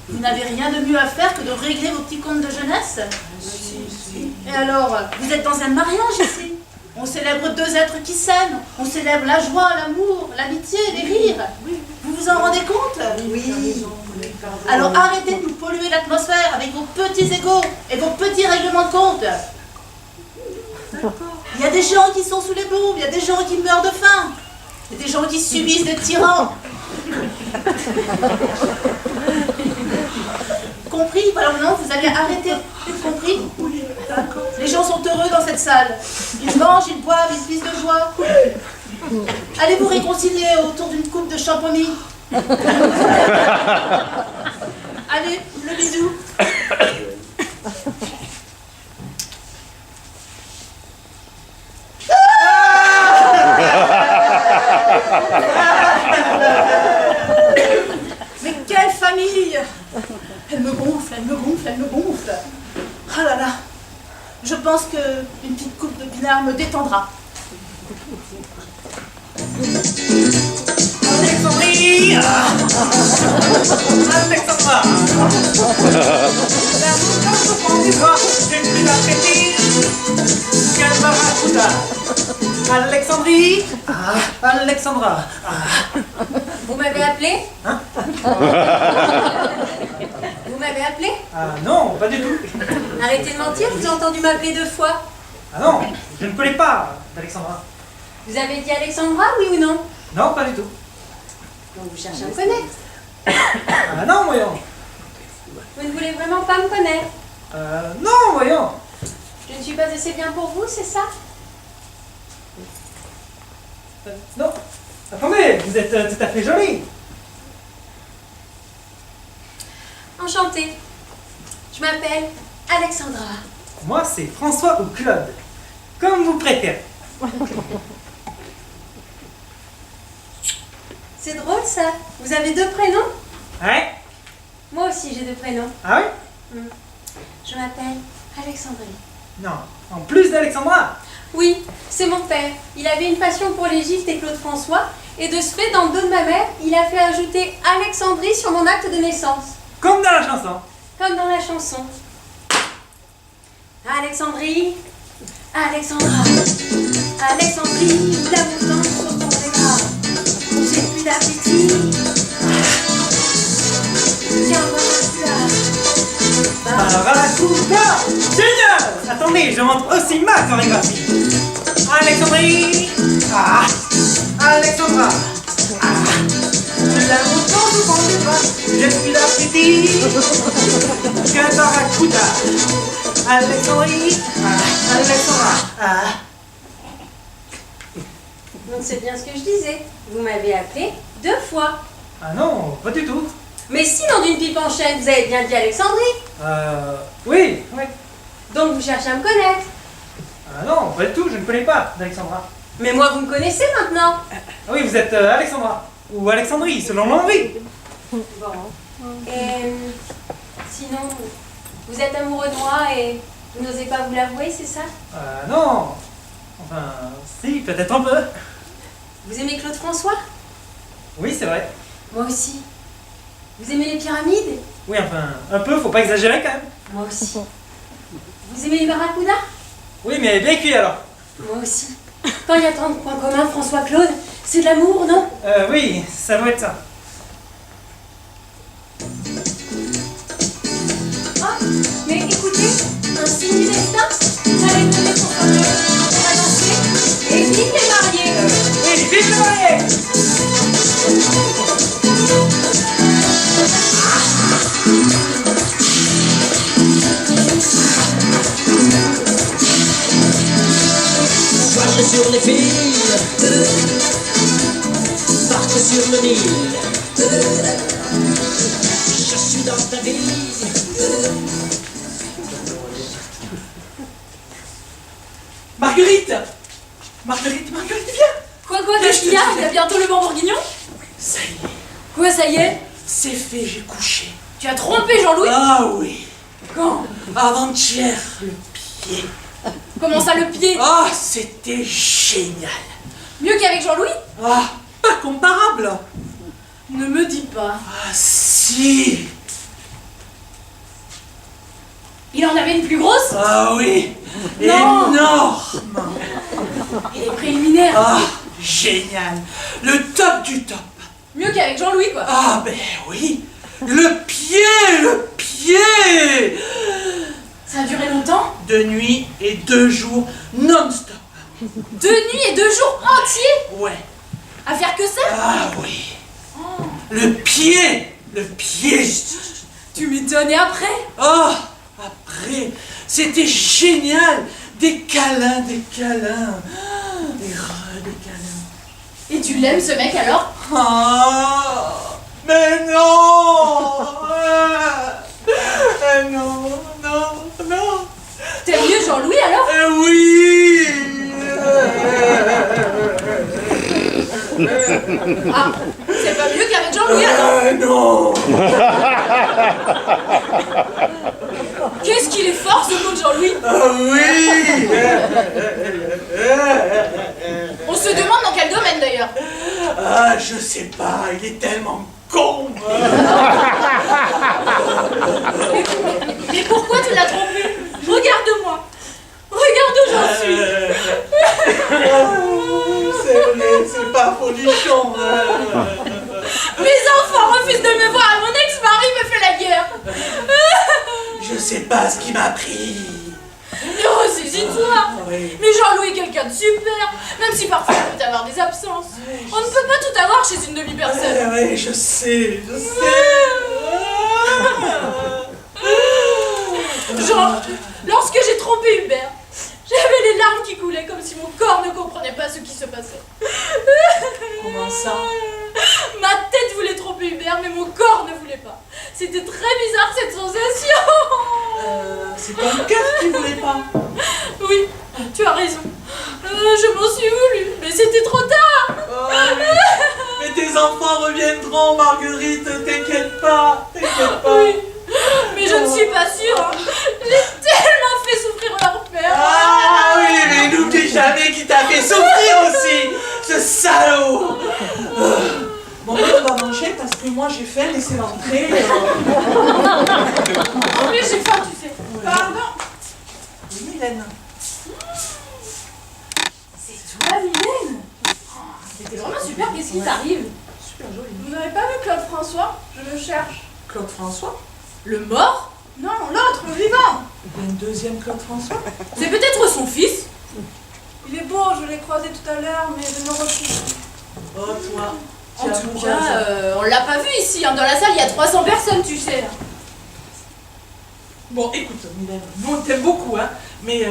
Vous n'avez rien de mieux à faire que de régler vos petits comptes de jeunesse? Si. Et alors, vous êtes dans un mariage ici. On célèbre deux êtres qui s'aiment. On célèbre la joie, l'amour, l'amitié, les rires. Vous vous en rendez compte? Oui. Alors arrêtez de nous polluer l'atmosphère avec vos petits égos et vos petits règlements de compte. Il y a des gens qui sont sous les bombes, il y a des gens qui meurent de faim, il y a des gens qui subissent des tyrans. Compris? Alors non, vous allez arrêter. Compris? Les gens sont heureux dans cette salle. Ils mangent, ils boivent, ils pissent de joie. Allez vous réconcilier autour d'une coupe de champomis. Allez, le bisou. Mais quelle famille! Elle me gonfle, elle me gonfle, elle me gonfle. Ah là là, je pense qu'une petite coupe de pinard me détendra. Alexandrie, Alexandra. La mouton se prend du doigt, j'ai plus d'appétit. Quel barracuda. Alexandrie, Alexandra. Vous m'avez appelé? Hein? Vous m'avez appelé? Non, pas du tout. Arrêtez de mentir, je vous ai entendu m'appeler 2 fois. Ah non, je ne connais pas Alexandra. Vous avez dit Alexandra, oui ou non? Non, pas du tout. Donc vous cherchez à me connaître. Ah non, voyons. Vous ne voulez vraiment pas me connaître? Non, voyons. Je ne suis pas assez bien pour vous, c'est ça? Non. Attendez, vous êtes tout à fait jolie. Enchantée. Je m'appelle Alexandra. Moi, c'est François ou Claude. Comme vous préférez. C'est drôle ça. Vous avez 2 prénoms? Ouais. Moi aussi j'ai 2 prénoms. Ah oui? Je m'appelle Alexandrie. Non. En plus d'Alexandra. Oui, c'est mon père. Il avait une passion pour l'Égypte et Claude François. Et de ce fait, dans le dos de ma mère, il a fait ajouter Alexandrie sur mon acte de naissance. Comme dans la chanson. Comme dans la chanson. Alexandrie, Alexandra, Alexandrie, la montante sur ton bras. J'ai plus d'appétit. Tiens, Barracuda. Génial. Attendez, je montre aussi ma chorégraphie. Alexandrie. Alexandra. La montante sur ton bras. J'ai plus d'appétit. Que barracuda. Alexandrie, Alexandra. Donc c'est bien ce que je disais. Vous m'avez appelé 2 fois. Ah non, pas du tout. Mais si dans d'une pipe en chaîne, vous avez bien dit Alexandrie. Oui. Donc vous cherchez à me connaître. Ah non, pas du tout, je ne connais pas d'Alexandra. Mais moi vous me connaissez maintenant. Ah oui, vous êtes Alexandra. Ou Alexandrie, selon l'envie. Bon. Et sinon, vous êtes amoureux de moi et vous n'osez pas vous l'avouer, c'est ça? Non. Enfin, si, peut-être un peu. Vous aimez Claude François? Oui, c'est vrai. Moi aussi. Vous aimez les pyramides? Oui, enfin, un peu, faut pas exagérer quand même. Moi aussi. Vous aimez les barracudas? Oui, mais bien cuit alors. Moi aussi. Quand il y a tant de points communs, François-Claude, c'est de l'amour, non? Oui, ça doit être ça. des filles partent sur le Nil. Je suis dans ta vie. Marguerite, viens. Quoi, qu'est-ce qu'il y a? Il y a bientôt le vent bourguignon? Ça y est, Quoi, ça y est? c'est fait, j'ai couché. Tu as trompé Jean-Louis? Ah oui, Quand? avant-hier, le pied. Comment ça, le pied? Ah, c'était génial. Mieux qu'avec Jean-Louis? Ah, pas comparable. Ne me dis pas. Ah si. Il en avait une plus grosse? Ah oui, Non. énorme. Et les préliminaires? Ah, génial. Le top du top. Mieux qu'avec Jean-Louis, quoi. Ah ben oui, le pied. Ça a duré longtemps? 2 nuits et 2 jours non-stop. 2 nuits et 2 jours entiers? Ouais. À faire que ça? Ah oui. Le pied. Tu m'étonnes, et après? Oh, après, c'était génial. Des câlins. Des câlins. Et tu l'aimes, ce mec, alors? Ah, mais non. Non. T'aimes mieux Jean-Louis, alors? Oui. Ah, c'est pas mieux qu'avec Jean-Louis, alors? Non. Qu'est-ce qu'il est fort, ce mot de Jean-Louis? Ah oui. On se demande dans quel domaine, d'ailleurs. Ah, je sais pas, il est tellement con. Mais pourquoi tu l'as trompé? Regarde-moi. Regarde où j'en suis. C'est vrai, c'est pas folichon. Mes enfants refusent de me voir et mon ex-mari me fait la guerre. Je sais pas ce qui m'a pris. Mais ressaisis-toi. Oui. Mais Jean-Louis est quelqu'un de super, même si parfois il peut avoir des absences. On ne peut pas tout avoir chez une demi-personne. Oui, je sais. Jean, lorsque j'ai trompé Hubert, j'avais les larmes qui coulaient comme si mon corps ne comprenait pas ce qui se passait. Comment ça? Ma tête voulait tromper Hubert, mais mon corps ne voulait pas. C'était très bizarre cette sensation. C'est ton cœur qui voulait pas. Oui, tu as raison. Je m'en suis voulu, mais c'était trop tard. Oh, mais tes enfants reviendront, Marguerite, t'inquiète pas. Oui, mais je ne suis pas sûre. Hein. J'ai tellement fait souffrir leur père. Ah oui, mais n'oublie jamais qu'il t'a fait souffrir aussi, ce salaud. Bon, on va manger parce que moi j'ai faim, laissez l'entrée. Mais j'ai faim, tu sais. Pardon. Oui, Mylène. C'est toi, Mylène? C'était vraiment super, qu'est-ce qui t'arrive? Super joli. Vous n'avez pas vu Claude François? Je le cherche. Claude François? Le mort? Non, l'autre, le vivant. Il y a une deuxième Claude François? C'est peut-être son fils? Il est beau, je l'ai croisé tout à l'heure, mais je me refuse. Oh, toi. En tout cas, on l'a pas vu ici. Hein. Dans la salle, il y a 300 personnes, tu sais. Bon, écoute, Mylène, nous on t'aime beaucoup, hein, mais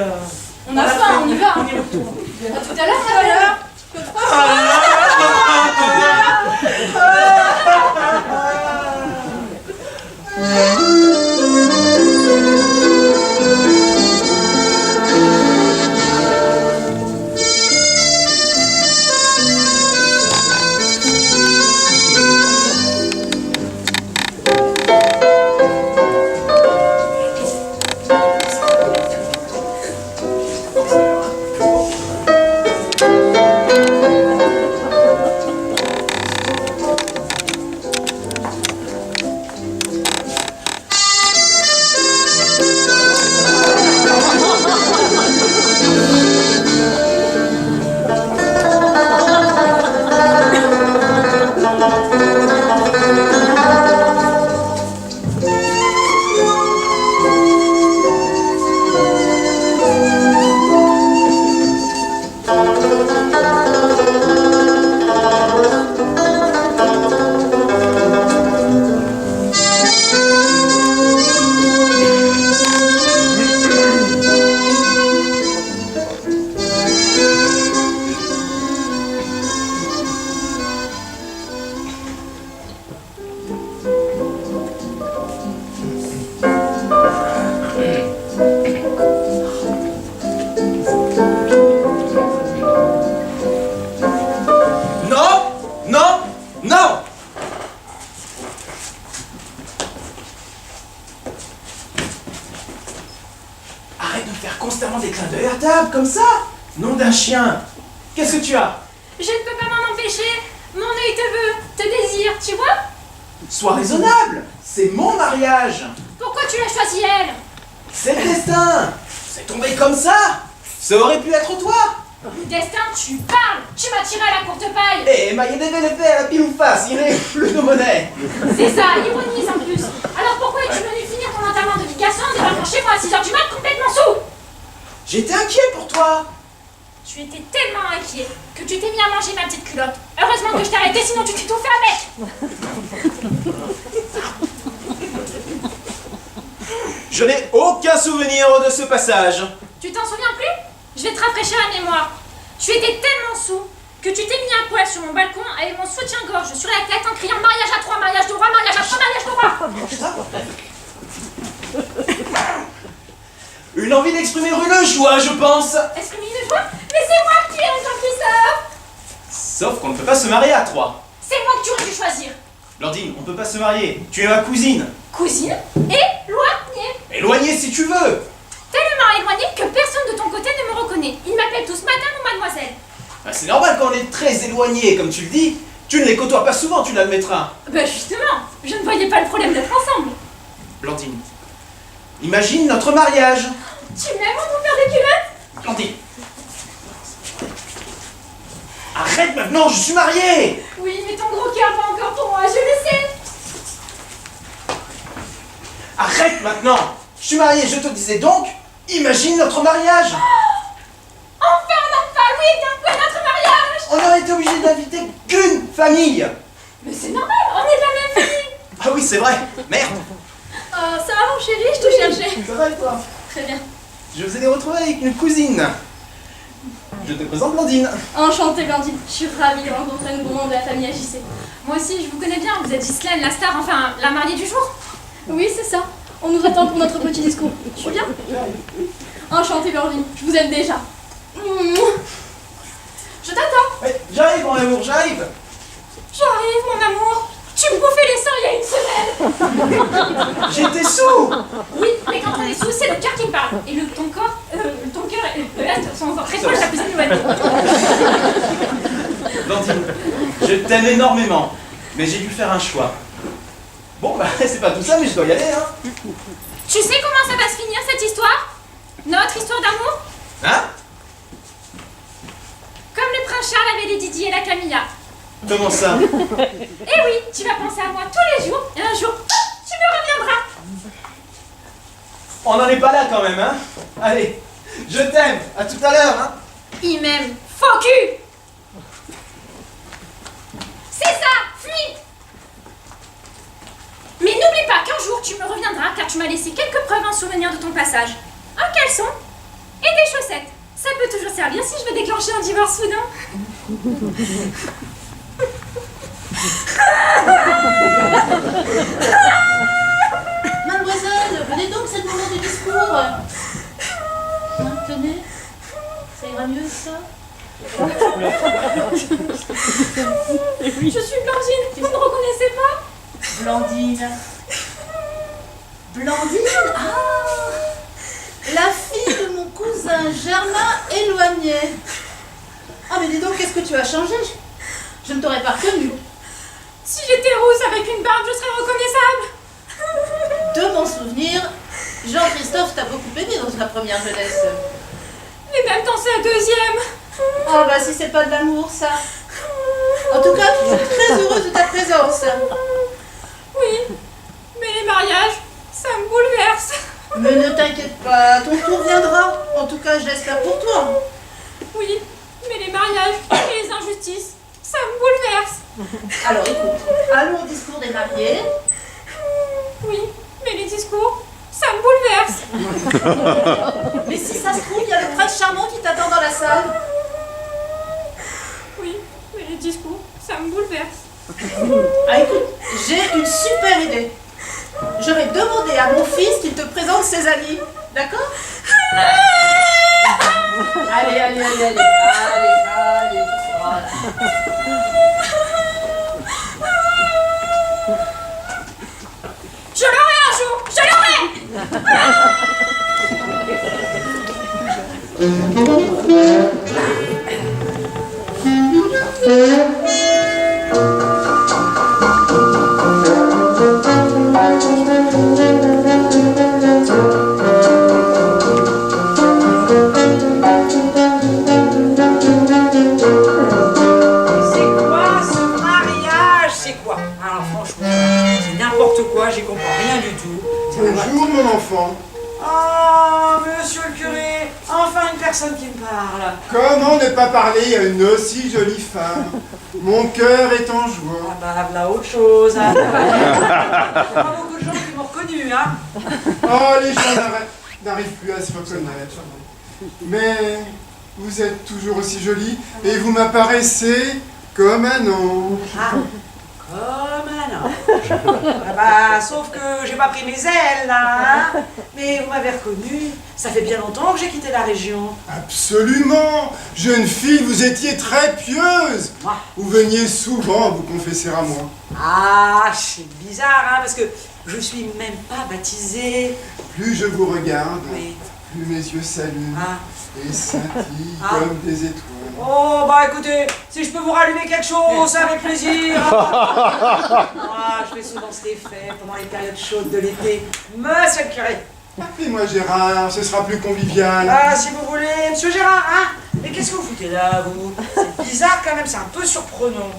on a faim, on y va. On y retourne. À tout à l'heure, tout à l'heure. Arrête de faire constamment des clins d'œil à table, comme ça. Nom d'un chien. Qu'est-ce que tu as? Je ne peux pas m'en empêcher. Mon œil te veut, te désire, tu vois? Sois raisonnable. C'est mon mariage. Pourquoi tu l'as choisi elle? C'est le destin. C'est tombé comme ça. Ça aurait pu être toi. Destin, tu parles. Tu m'as tiré à la courte paille. Eh, ma il devait le faire à pile ou face. Il est plus de monnaie. C'est ça, ironise en plus. Alors pourquoi es-tu venu finir ton enterrement de Picasso en débarquant chez moi à 6h du mat complètement sous? J'étais inquiet pour toi. Tu étais tellement inquiet que tu t'es mis à manger ma petite culotte. Heureusement que je t'ai arrêté, sinon tu t'es tout fait avec. Je n'ai aucun souvenir de ce passage. Tu t'en souviens plus? Je vais te rafraîchir la mémoire. Tu étais tellement sous que tu t'es mis à poil sur mon balcon avec mon soutien-gorge sur la tête en criant mariage à 3, mariage de roi, mariage à 3, mariage de roi. Une envie d'exprimer une joie, je pense. Exprimer une joie? Mais c'est moi qui ai Jean-Christophe. Sauf qu'on ne peut pas se marier à 3. C'est moi que tu aurais dû choisir. Blandine, on peut pas se marier. Tu es ma cousine. Cousine? Éloignée. Éloignée si tu veux. Tellement éloignée que personne de ton côté ne me reconnaît. Ils m'appellent tous madame ou mademoiselle. Bah, c'est normal quand on est très éloignés, comme tu le dis. Tu ne les côtoies pas souvent, tu l'admettras. Bah justement, je ne voyais pas le problème d'être ensemble. Blandine, imagine notre mariage. Tu m'aimes mon père de culotte? Blandine. Arrête maintenant, je suis marié. Oui, mais ton gros cœur va encore pour moi, je le sais. Arrête maintenant. Je suis marié, je te disais donc, imagine notre mariage. Enfin, oui, bientôt notre mariage. On aurait été obligé d'inviter qu'une famille. Mais c'est normal, on est de la même famille. Ah oui, c'est vrai. Merde. Ça va mon chéri, je te cherchais. Ça va et toi? Très bien. Je vous ai retrouvé avec une cousine. Je te présente Blandine. Enchantée Blandine, je suis ravie de rencontrer un nouveau membre de la famille AJC. Moi aussi, je vous connais bien, vous êtes Ghislaine, la star, enfin, la mariée du jour. Oui, c'est ça. On nous attend pour notre petit discours. Je suis bien. Enchantée Blandine, je vous aime déjà. Je t'attends. Ouais, j'arrive mon amour, j'arrive. J'arrive mon amour. Tu me bouffais les seins il y a une semaine. J'étais sous. Oui, mais quand on est sous, c'est le cœur qui parle. Et ton cœur et le reste sont encore très proches la plus éloignée. Blandine, je t'aime énormément, mais j'ai dû faire un choix. Bon, bah, c'est pas tout ça, mais je dois y aller, hein. Tu sais comment ça va se finir, cette histoire? Notre histoire d'amour? Hein? Comme le prince Charles avait les Didi et la Camilla. Comment ça? Eh oui, tu vas penser à moi tous les jours, et un jour, tu me reviendras. On n'en est pas là quand même, hein. Allez, je t'aime, à tout à l'heure, hein. Il m'aime, faux cul. C'est ça, fuis. Mais n'oublie pas qu'un jour tu me reviendras car tu m'as laissé quelques preuves en souvenir de ton passage. Un caleçon et des chaussettes. Ça peut toujours servir si je veux déclencher un divorce soudain. Mademoiselle, venez donc, c'est le moment du discours. Hein, tenez, ça ira mieux ça. Je suis Blandine, vous ne me reconnaissez pas? Blandine. Blandine? Ah, la fille de mon cousin Germain éloigné. Ah mais dis donc, qu'est-ce que tu as changé? Je ne t'aurais pas reconnue. Si j'étais rousse avec une barbe, je serais reconnaissable. De mon souvenir, Jean-Christophe t'a beaucoup aimé dans ta première jeunesse. Et même dans sa deuxième. Oh bah si c'est pas de l'amour ça. En tout cas, je suis très heureuse de ta présence. Oui, mais les mariages, ça me bouleverse. Mais ne t'inquiète pas, ton tour viendra. En tout cas, je l'espère pour toi. Oui, mais les mariages et les injustices, ça me bouleverse. Alors écoute, allons au discours des mariés. Oui, mais les discours, ça me bouleverse. Mais si ça se trouve, il y a le prince charmant qui t'attend dans la salle. Oui, mais les discours, ça me bouleverse. Ah écoute, j'ai une super idée. Je vais demander à mon fils qu'il te présente ses amis. D'accord? Allez, allez, allez, allez. Allez, voilà. Je l'aurai un jour, je l'aurai. J'y comprends rien du tout. Bonjour mon enfant. Oh, monsieur le curé, enfin une personne qui me parle. Comment ne pas parler à une aussi jolie femme? Mon cœur est en joie. Ah bah, voilà autre chose. Hein. Il y a pas beaucoup de gens qui m'ont reconnu, hein. Oh, les gens n'arrivent plus à se reconnaître. Mais vous êtes toujours aussi jolie et vous m'apparaissez comme un ange. Ah, comme un ange. Ah bah, sauf que j'ai pas pris mes ailes, là, hein. Mais vous m'avez reconnu. Ça fait bien longtemps que j'ai quitté la région. Absolument. Jeune fille, vous étiez très pieuse. Vous veniez souvent vous confesser à moi. Ah, c'est bizarre, hein, parce que je suis même pas baptisée. Plus je vous regarde, Oui. plus mes yeux s'allument et scintillent Ah. comme des étoiles. Oh, bah écoutez, si je peux vous rallumer quelque chose, avec plaisir. Moi, je fais souvent cet effet pendant les périodes chaudes de l'été. Monsieur le curé. Appelez-moi Gérard, ce sera plus convivial. Ah, si vous voulez. Monsieur Gérard, hein. Mais qu'est-ce que vous foutez là, vous? C'est bizarre quand même, c'est un peu surprenant.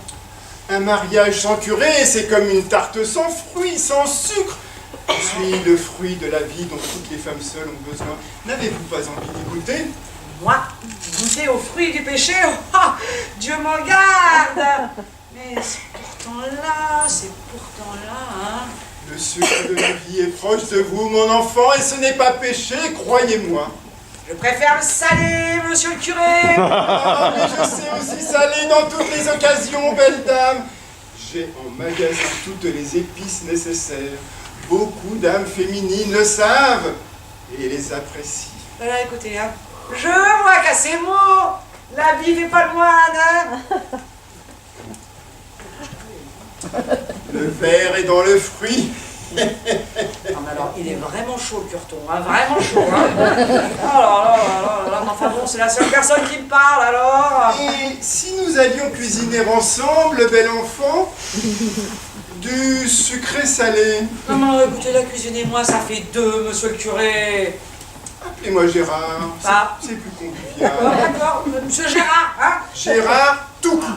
Un mariage sans curé, c'est comme une tarte sans fruits, sans sucre. Je suis le fruit de la vie dont toutes les femmes seules ont besoin. N'avez-vous pas envie d'y goûter? Moi, goûter aux fruits du péché, oh, Dieu m'en garde. Mais c'est pourtant là, hein. Le sucre de la vie est proche de vous, mon enfant, et ce n'est pas péché, croyez-moi. Je préfère le salé, monsieur le curé. Ah, mais je sais aussi saler dans toutes les occasions, belle dame. J'ai en magasin toutes les épices nécessaires. Beaucoup d'âmes féminines le savent et les apprécient. Voilà, écoutez, hein. Je vois qu'à ces mots, la vie fait pas le moine, hein. Le verre est dans le fruit. Non mais alors, il est vraiment chaud le curton, hein, vraiment chaud, hein. Oh là, mais enfin bon, c'est la seule personne qui me parle, alors. Et si nous allions cuisiner ensemble, bel enfant, du sucré salé? Non mais alors, écoutez, la cuisinez-moi, ça fait deux, monsieur le curé. Appelez-moi Gérard, Ah. c'est plus convivial. D'accord, monsieur Gérard, hein. Gérard tout court.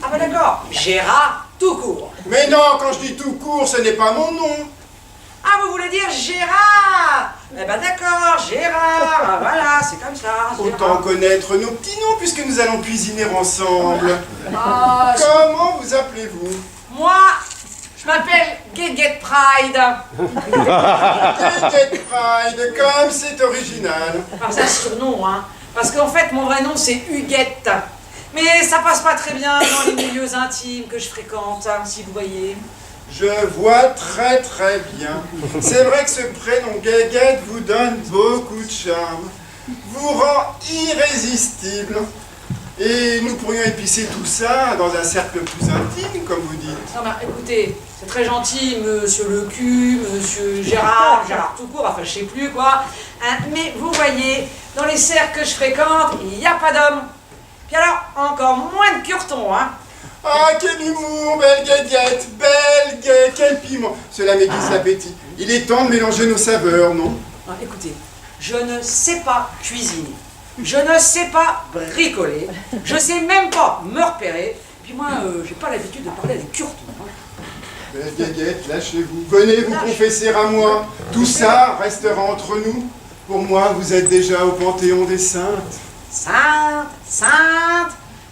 Ah bah d'accord, Gérard tout court. Mais non, quand je dis tout court, ce n'est pas mon nom. Ah, vous voulez dire Gérard? Eh ben d'accord, Gérard, ah, voilà, c'est comme ça. Autant connaître nos petits noms puisque nous allons cuisiner ensemble. Ah, Comment vous appelez-vous? moi, je m'appelle Guéguette Pride. Guéguette Pride, comme c'est original. Enfin, c'est un surnom, hein. Parce qu'en fait, mon vrai nom, c'est Huguette. Mais ça passe pas très bien dans les milieux intimes que je fréquente, hein, si vous voyez. Je vois très très bien. C'est vrai que ce prénom Guéguette vous donne beaucoup de charme, vous rend irrésistible. Et nous pourrions épicer tout ça dans un cercle plus intime, comme vous dites. Non, mais écoutez, c'est très gentil, monsieur le cul, monsieur Gérard tout court, enfin je sais plus quoi. Hein, mais vous voyez, dans les cercles que je fréquente, il n'y a pas d'hommes. Puis alors, encore moins de curtons, hein. Ah, quel humour, belle Guéguette, belle Guéguette, quel piment. Cela m'aiguise l'appétit. Il est temps de mélanger nos saveurs, non? Non, écoutez, je ne sais pas cuisiner. Je ne sais pas bricoler. Je sais même pas me repérer. Puis moi, j'ai pas l'habitude de parler avec curtons. Hein. Belle Guéguette, lâchez-vous. Venez vous confesser à moi. Tout ça restera entre nous. Pour moi, vous êtes déjà au Panthéon des Saintes. Sainte.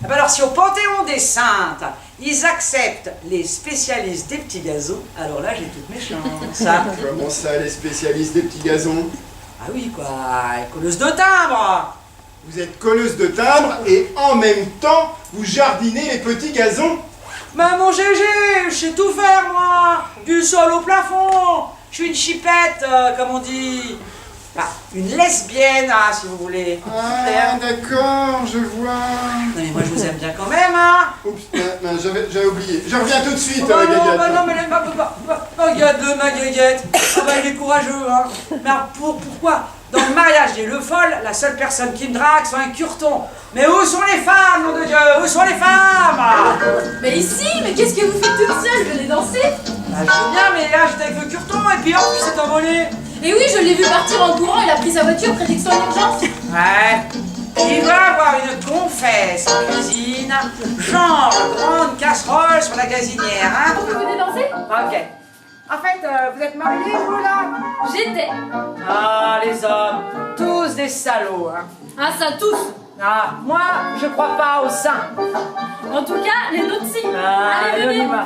Eh ben alors, si au Panthéon des Saintes, ils acceptent les spécialistes des petits gazons, alors là, j'ai toutes mes chances. Comment ça, les spécialistes des petits gazons? Ah oui, quoi, colleuse de timbre. Vous êtes colleuse de timbre et en même temps, vous jardinez les petits gazons. Mais mon GG, je sais tout faire, moi. Du sol au plafond. Je suis une chipette, comme on dit. Enfin, une lesbienne, hein, si vous voulez. Ah, d'accord, je vois. Non, mais moi, je vous aime bien quand même, hein. Oups, j'avais oublié. Je reviens tout de suite, Oh, non, Guéguette. bah non, mais regarde-le, ma Guéguette. Ah bah, il est courageux, hein. Mais alors, pourquoi Dans le mariage des Le Foll, la seule personne qui me drague, c'est un curton. Mais où sont les femmes, nom de Dieu? Où sont les femmes? Mais ici, mais qu'est-ce que vous faites toute seule? Venez danser? Bah, je veux bien, mais là, j'étais avec le curton et puis hop, il s'est envolé. Et oui, je l'ai vu partir en courant, il a pris sa voiture, prétextant une urgence. Ouais. Il doit avoir une confesse en cuisine, genre grande casserole sur la gazinière, hein? Vous venez danser? Ok. En fait, vous êtes mariés, vous, là? J'étais. Ah, les hommes, tous des salauds, hein? Ah, ça tous. Ah, moi, je crois pas au sein. En tout cas, les nôtres si. Ah, Allez, on y venez. va.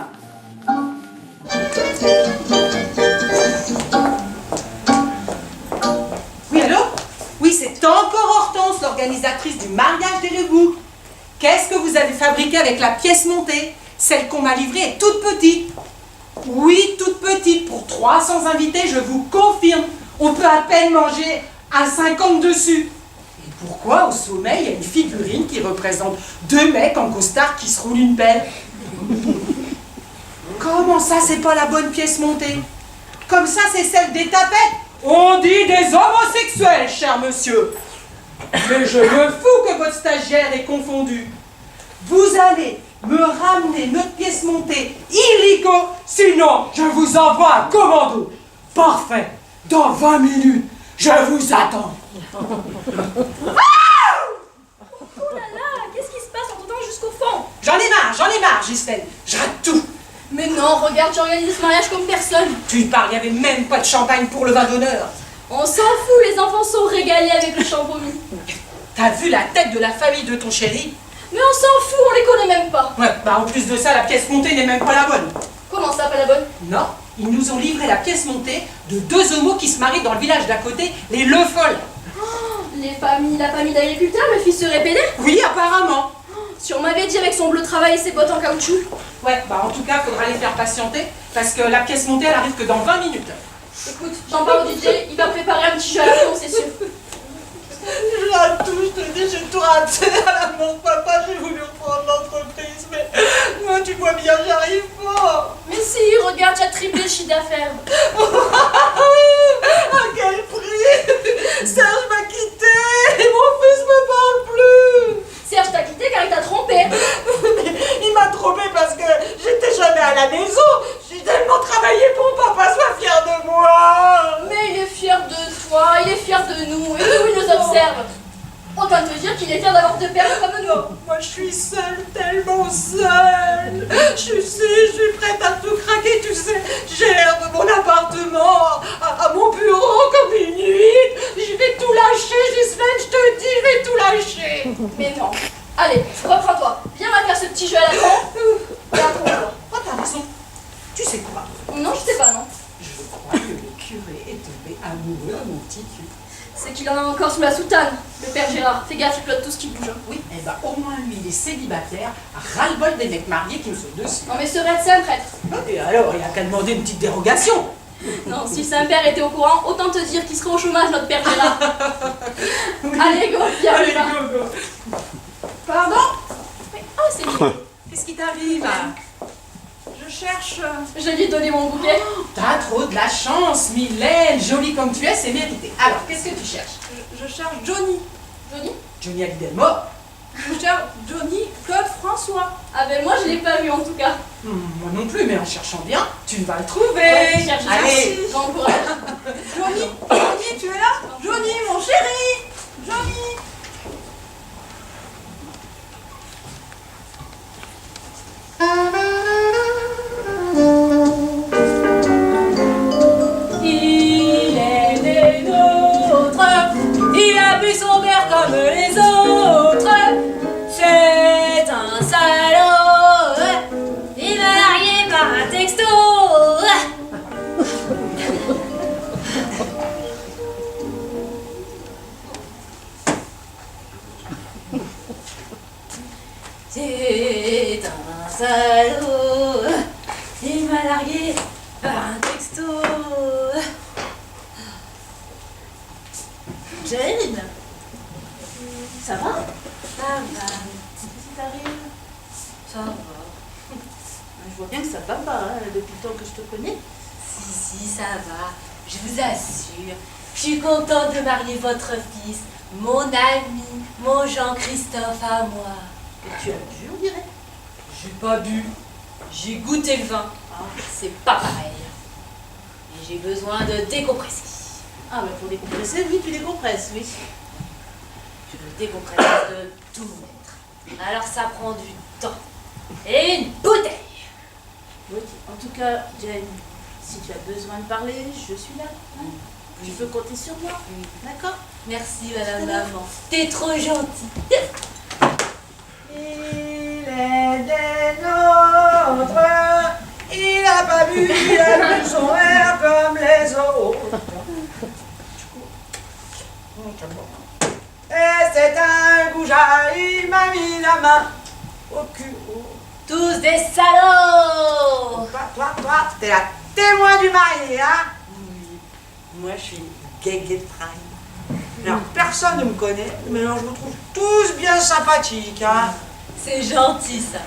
Oui, allô? Oui, c'est encore Hortense, l'organisatrice du mariage des Lebouc. Qu'est-ce que vous avez fabriqué avec la pièce montée? Celle qu'on m'a livrée est toute petite. Oui, toute petite. Pour 300 invités, je vous confirme. On peut à peine manger à 50 dessus. Et pourquoi au sommet, il y a une figurine qui représente 2 mecs en costard qui se roulent une pelle? Comment ça, c'est pas la bonne pièce montée? Comme ça, c'est celle des tapettes. On dit des homosexuels, cher monsieur. Mais je me fous que votre stagiaire ait confondu. Vous allez me ramener notre pièce montée illico, sinon je vous envoie un commando. Parfait. Dans 20 minutes, je vous attends. Oh là là, qu'est-ce qui se passe en t'entendant jusqu'au fond? J'en ai marre, Gisèle. Je rate tout. Mais non, regarde, tu organises ce mariage comme personne. Tu parles, il n'y avait même pas de champagne pour le vin d'honneur. On s'en fout, les enfants sont régalés avec le champomis. T'as vu la tête de la famille de ton chéri? Mais on s'en fout, on les connaît même pas. Ouais, bah en plus de ça, la pièce montée n'est même pas la bonne. Comment ça, pas la bonne? Non, ils nous ont livré la pièce montée de 2 homos qui se marient dans le village d'à côté, les Le Foll. Oh, la famille d'agriculteurs, le fils serait pédé? Oui, apparemment. Si on m'avait dit avec son bleu de travail et ses bottes en caoutchouc. Ouais, bah en tout cas, faudra les faire patienter, parce que la pièce montée, elle arrive que dans 20 minutes. Écoute, j'en parle au DJ, il va préparer un petit jeu à la con, c'est sûr. Je rate tout, je te dis, j'ai tout raté. À la mort de papa, j'ai voulu reprendre l'entreprise, mais moi, tu vois bien, j'y arrive pas. Mais si, regarde, j'ai triplé le chiffre d'affaires. À quel prix? Serge m'a quitté et mon fils me parle plus. Serge t'a quitté car il t'a trompé. Il m'a trompé parce que j'étais jamais à la maison. J'ai tellement travaillé pour que papa soit fier de moi. Mais il est fier de toi, il est fier de nous, et nous, il nous observe. Autant te dire qu'il est fier d'avoir deux pères comme nous. Moi, je suis seule, tellement seule. Je suis prête à tout craquer, tu sais. J'erre de mon appartement à mon bureau comme une nuit. Je vais tout lâcher, Gisèle, je te dis, je vais tout lâcher. Mais non. Allez, reprends-toi. Viens, on va faire ce petit jeu à la con. Et apprends-toi. Oh, t'as raison. Tu sais quoi? Non, je sais pas, non. Je crois que le curé est tombé amoureux de mon petit cul. C'est qu'il en a encore sous la soutane, le père Gérard. Fais gaffe, il flotte tout ce qui bouge. Oui, et bah au moins lui, il est célibataire, ras-le-bol des mecs mariés qui me sautent dessus. Non mais serait c'est un prêtre. Et alors, il a qu'à demander une petite dérogation. Non, si le Saint-Père était au courant, autant te dire qu'il serait au chômage, notre père Gérard. Allez, go, viens, Allez, viens. go. Pardon? Mais, oh, c'est bien. Qu'est-ce qui t'arrive? Je cherche... Je lui ai donné mon bouquet. T'as trop de la chance, Mylène. Jolie comme tu es, c'est mérité. Alors, qu'est-ce que tu cherches? Je cherche Johnny. Johnny? Johnny Hallyday est mort. Je cherche Johnny Claude François. Ah ben moi je l'ai pas vu en tout cas. Moi non plus, mais en cherchant bien, tu vas le trouver. Ouais, cherche, Allez. j'encourage. Johnny, tu es là? Johnny, mon chéri. Johnny. Il est des nôtres, il a bu son verre comme les autres. C'est un salaud, il m'a largué par un texto. C'est un salaud, il m'a largué par un texto. Jane, ça va? Ça va. Qu'est-ce qui t'arrive? Ça va. Je vois bien que ça va pas, hein, depuis le temps que je te connais. Si, ça va. Je vous assure. Je suis contente de marier votre fils, mon ami, mon Jean-Christophe à moi. Et tu as bu, on dirait? J'ai pas bu, j'ai goûté le vin. Hein, c'est pas pareil. Et j'ai besoin de décompresser. Ah, mais pour décompresser, oui, tu décompresses, oui. Je me décompresse de tout mettre. Alors ça prend du temps. Et une bouteille. Oui, en tout cas, Jane, si tu as besoin de parler, je suis là. Hein. Tu peux compter sur moi. D'accord? Merci, madame maman. T'es trop gentille. Il est des nôtres, il n'a pas bu, il a bu son verre comme les autres. Et c'est un goujat, il m'a mis la main au cul. Tous des salauds! Toi, t'es la témoin du marié, hein? Oui, moi je suis Guéguetraille. Alors personne ne me connaît, mais alors je vous trouve tous bien sympathiques, hein? C'est gentil ça.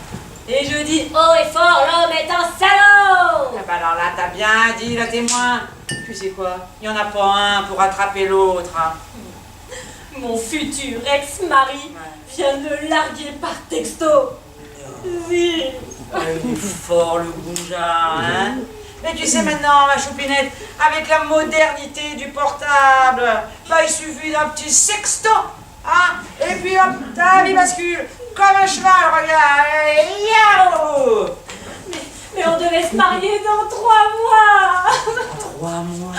Et je dis haut et fort, l'homme est un salaud! Ah bah alors là, t'as bien dit, le témoin. Tu sais quoi? Il n'y en a pas un pour attraper l'autre, hein? Mon futur ex-mari vient de me larguer par texto. Oui. Il est fort le goujat, hein? Mais tu sais maintenant, ma choupinette, avec la modernité du portable, bah il suffit d'un petit sextant, hein? Et puis hop, ta vie bascule, comme un cheval, regarde, et yaou! Mais on devait se marier dans 3 mois. 3 mois?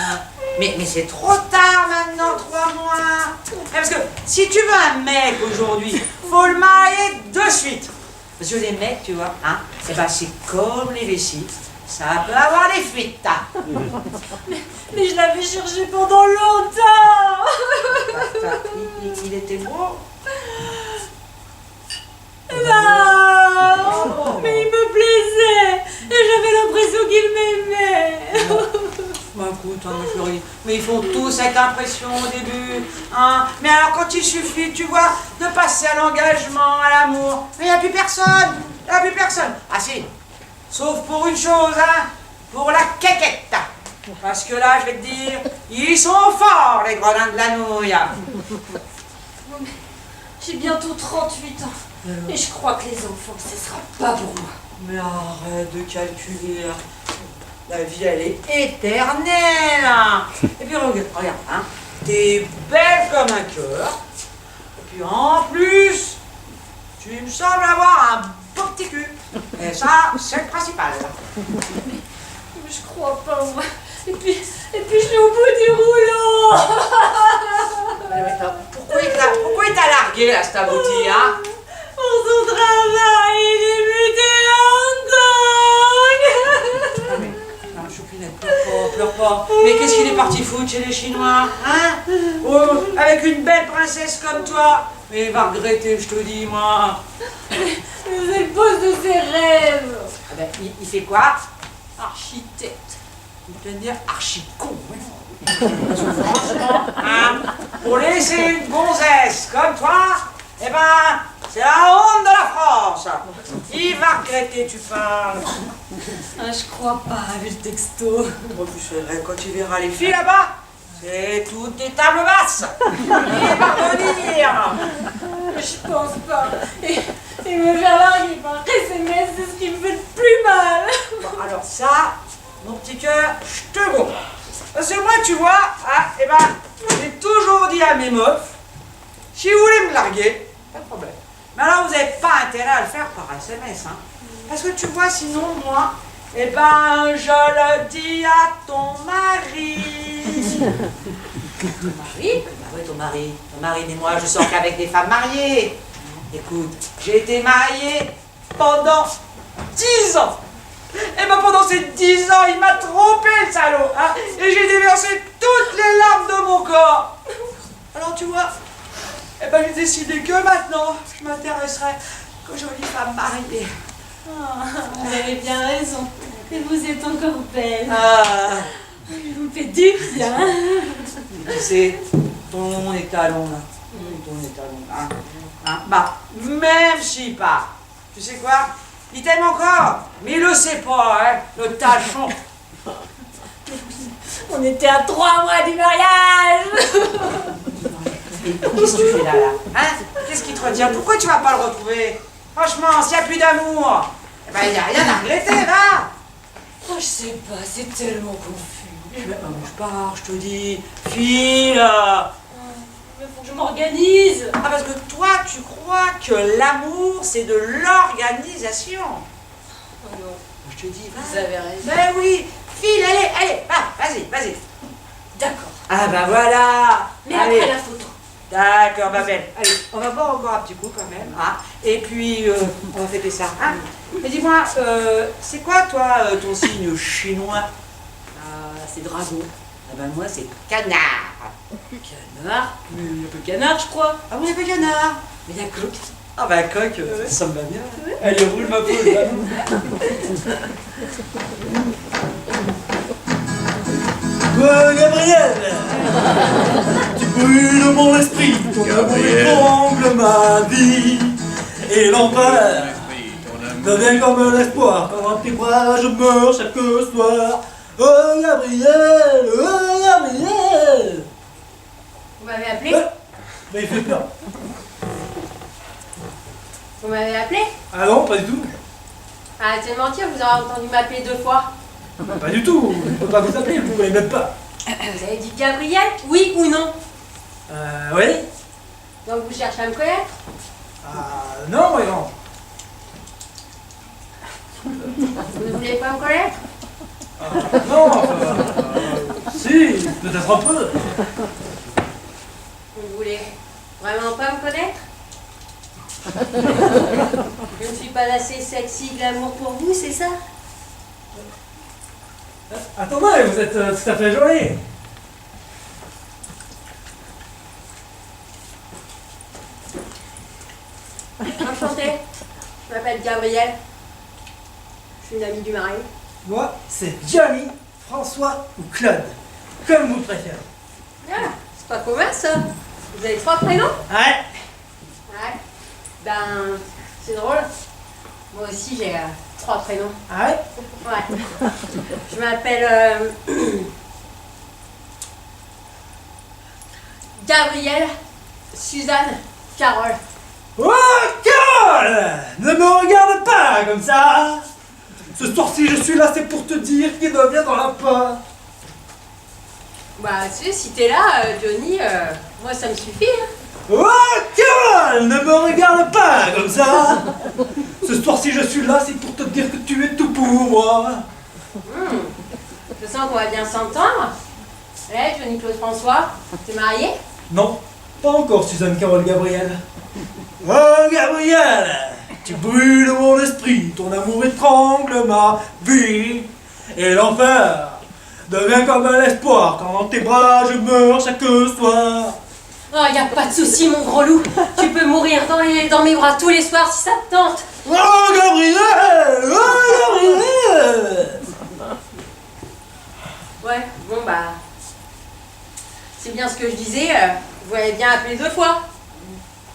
Mais c'est trop tard maintenant, 3 mois! Parce que si tu veux un mec aujourd'hui, faut le marier de suite. Parce que les mecs, tu vois, hein, eh ben c'est comme les vessies, ça peut avoir des fuites. Hein. Mais je l'avais cherché pendant longtemps. Il était beau. Non, mais il me plaisait et j'avais l'impression qu'il m'aimait. Bah écoute, hein, ma chérie, mais ils font tous cette impression au début, hein. Mais alors quand il suffit, tu vois, de passer à l'engagement, à l'amour, mais il n'y a plus personne, il n'y a plus personne. Ah si, sauf pour une chose, hein, pour la quéquette. Parce que là, je vais te dire, ils sont forts, les gredins de la nouille. J'ai bientôt 38 ans et je crois que les enfants, ce sera pas pour moi. Mais arrête de calculer. La vie, elle est éternelle. Hein. Et puis regarde, hein, t'es belle comme un cœur. Et puis en plus, tu me sembles avoir un beau petit cul. Et ça, c'est le principal. Mais je crois pas, moi. Et puis je suis au bout du rouleau. Pourquoi il t'a largué, là, cet abouti, hein? Pour son travail, il est muté en gang. Non, Choupinette, pleure pas. Mais qu'est-ce qu'il est parti foutre chez les Chinois, hein? Oh, avec une belle princesse comme toi. Mais il va regretter, je te dis, moi. Mais c'est le boss de ses rêves. Ah ben, il fait quoi? Architecte. Il peut dire archi-con, Parce que franchement, hein, pour laisser une gonzesse comme toi, eh ben, c'est la honte de la France. Il va regretter, tu parles. Ah, je crois pas, vu le texto. En plus, c'est vrai, quand tu verras les filles là-bas, c'est toutes des tables basses. Il va revenir. Je pense pas. Et me faire larguer par SMS, c'est ce qui me fait le plus mal. Bon, alors ça, mon petit cœur, je te comprends. Parce que moi, tu vois, hein, eh ben, j'ai toujours dit à mes meufs, si vous voulez me larguer, pas de problème. Mais alors, vous n'avez pas intérêt à le faire par SMS, hein. Parce que tu vois, sinon, moi, eh ben, je le dis à ton mari. Ton mari? Ah ouais, ton mari. Ton mari, mais moi, je sors qu'avec des femmes mariées. Écoute, j'ai été mariée pendant 10 ans. Et ben pendant ces 10 ans, il m'a trompé, le salaud, hein, et j'ai déversé toutes les larmes de mon corps. Alors tu vois, eh ben j'ai décidé que maintenant, je m'intéresserai qu'aux jolies femmes mariées. Oh, vous avez bien raison. Et vous êtes encore belle. Ah, Vous me faites du bien. tu sais, ton étalon là, ton étalon là, hein, bah, même s'il part, tu sais quoi? Il t'aime encore, mais il le sait pas, hein, le tachon. On était à 3 mois du mariage. Qu'est-ce que tu fais là hein? Qu'est-ce qui te retient? Pourquoi tu vas pas le retrouver? Franchement, s'il n'y a plus d'amour, eh ben, il n'y a rien à regretter, va! Oh, je sais pas, c'est tellement confus. Eh ben, bouge pas, je te dis. Fille Mais faut que je m'organise. Ah, parce que toi, tu crois que l'amour, c'est de l'organisation. Oh non, Je te dis, va. vous avez raison. Ben oui, file, allez, vas-y. D'accord. Ah bah voilà. Mais Allez. après la photo. D'accord, ma belle. Allez, on va boire encore un petit coup quand même. Hein. Et puis, on va fêter ça. Hein. Mais dis-moi, c'est quoi toi ton signe chinois? C'est dragon. Ah ben moi c'est canard. Canard. Mais il y a peu de canard, je crois. Ah oui, il y a pas canard. Mais il y a coq. Ah bah coq, ça me va bien. Allez, roule ma poule. Toi, Gabriel, tu brûles mon esprit, ton amour étrangle ma vie, et l'enfer devient comme l'espoir, quand dans tes bras je meurs chaque soir. Oh Gabriel, oh Gabriel. Vous m'avez appelé? Mais il fait peur. Vous m'avez appelé? Ah non, pas du tout. Arrêtez de mentir, vous aurez entendu m'appeler 2 fois. Pas du tout, je ne peux pas vous appeler, vous ne voulez même pas. Vous avez dit Gabriel? Oui ou non? Oui. Donc vous cherchez à me connaître? Non, voyons. Vous ne voulez pas me connaître? Non, si, peut-être un peu. Vous ne voulez vraiment pas me connaître? Je ne suis pas assez sexy glamour pour vous, c'est ça? Attendez, vous êtes tout à fait jolie. Enchantée, je m'appelle Gabrielle. Je suis une amie du mari. Moi, c'est Johnny, François ou Claude, comme vous préférez. Ah, c'est pas commun ça. Vous avez 3 prénoms? Ouais. Ouais. Ben, c'est drôle. Moi aussi j'ai 3 prénoms. Ah ouais? Ouais. Je m'appelle Gabrielle, Suzanne, Carole. Oh, Carole! Ne me regarde pas comme ça! Ce soir-ci, je suis là, c'est pour te dire qu'il doit bien dans la part. Bah, tu sais, si t'es là, Johnny, moi ça me suffit. Hein. Oh, Carole! Ne me regarde pas comme ça! Ce soir-ci, je suis là, c'est pour te dire que tu es tout pour moi. Je sens qu'on va bien s'entendre. Ouais, Johnny Claude François, t'es marié? Non, pas encore, Suzanne Carole Gabrielle. Oh, Gabrielle! Tu brûles mon esprit, ton amour étrangle ma vie. Et l'enfer devient comme un espoir quand dans tes bras je meurs chaque soir. Oh, y a pas de souci, mon gros loup. Tu peux mourir dans mes bras tous les soirs si ça te tente. Oh, Gabrielle! Oh, Gabrielle! Ouais, bon bah... C'est bien ce que je disais, vous avez bien appelé 2 fois.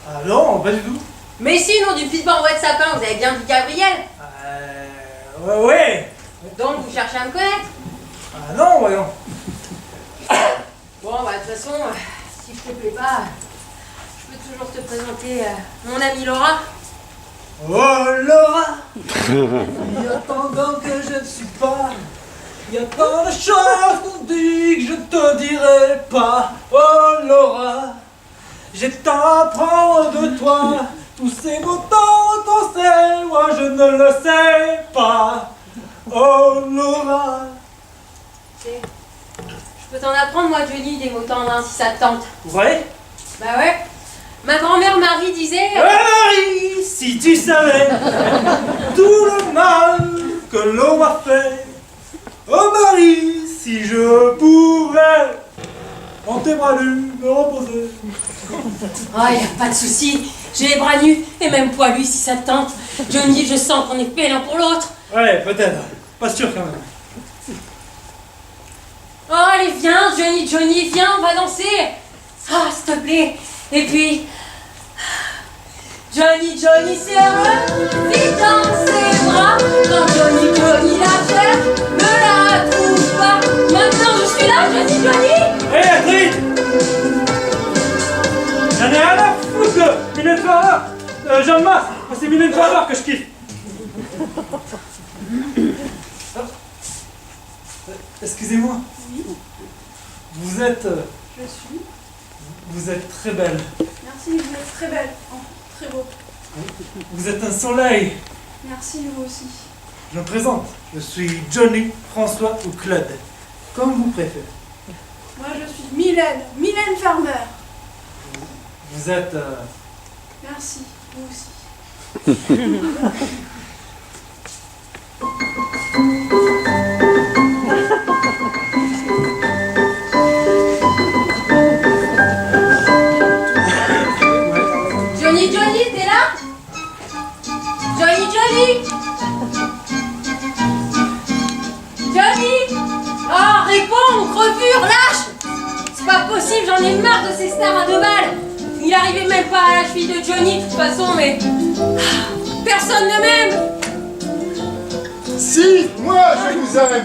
Ah non, pas du tout. Mais si, nom du fils d'envoi de sapin, vous avez bien dit Gabriel. Ouais. Donc vous cherchez à me connaître. Ah non, voyons. Bon, bah de toute façon, si je te plais pas, je peux toujours te présenter mon amie Laura. Oh, Laura! Il y a tant d'hommes que je ne suis pas. Il y a tant de choses qu'on dit que je te dirai pas. Oh, Laura! J'ai tant à prendre de toi. Tous ces mots tant qu'on sait, moi je ne le sais pas. Oh, Laura! Tu sais, je peux t'en apprendre, moi, Johnny, des mots tendres, hein, si ça te tente. Ouais? Bah ouais. Ma grand-mère Marie disait... Marie, si tu savais tout le mal que l'on m'a fait. Oh Marie, si je pouvais en tes bras nus me reposer. Oh, y a pas de souci. J'ai les bras nus et même poilus si ça te tente. Johnny, je sens qu'on est fait l'un pour l'autre. Ouais, peut-être. Pas sûr quand même. Oh, allez, viens, Johnny, viens, on va danser. Ah, s'il te plaît. Et puis... Johnny, serre-le vite dans ses bras. Quand Johnny la cherche, ne la trouve pas. Maintenant, je suis là, Johnny. Hé, hey, Astrid! J'en ai un Mylène Farmer. Jean Mas, c'est Mylène Farmer que je kiffe. Excusez-moi. Oui, Vous êtes... je suis. Vous êtes très belle. Merci, vous êtes très belle. Oh, très beau. Vous êtes un soleil. Merci, vous aussi. Je me présente. Je suis Johnny, François ou Claude. Comme vous préférez. Moi, je suis Mylène Farmer. Vous êtes... Merci, vous aussi. Johnny, t'es là? Johnny! Johnny! Oh, réponds, crevure, lâche! C'est pas possible, j'en ai marre de ces stars à 2 balles! Il arrivait même pas à la cheville de Johnny, de toute façon, mais... Personne ne m'aime! Si, moi je vous aime.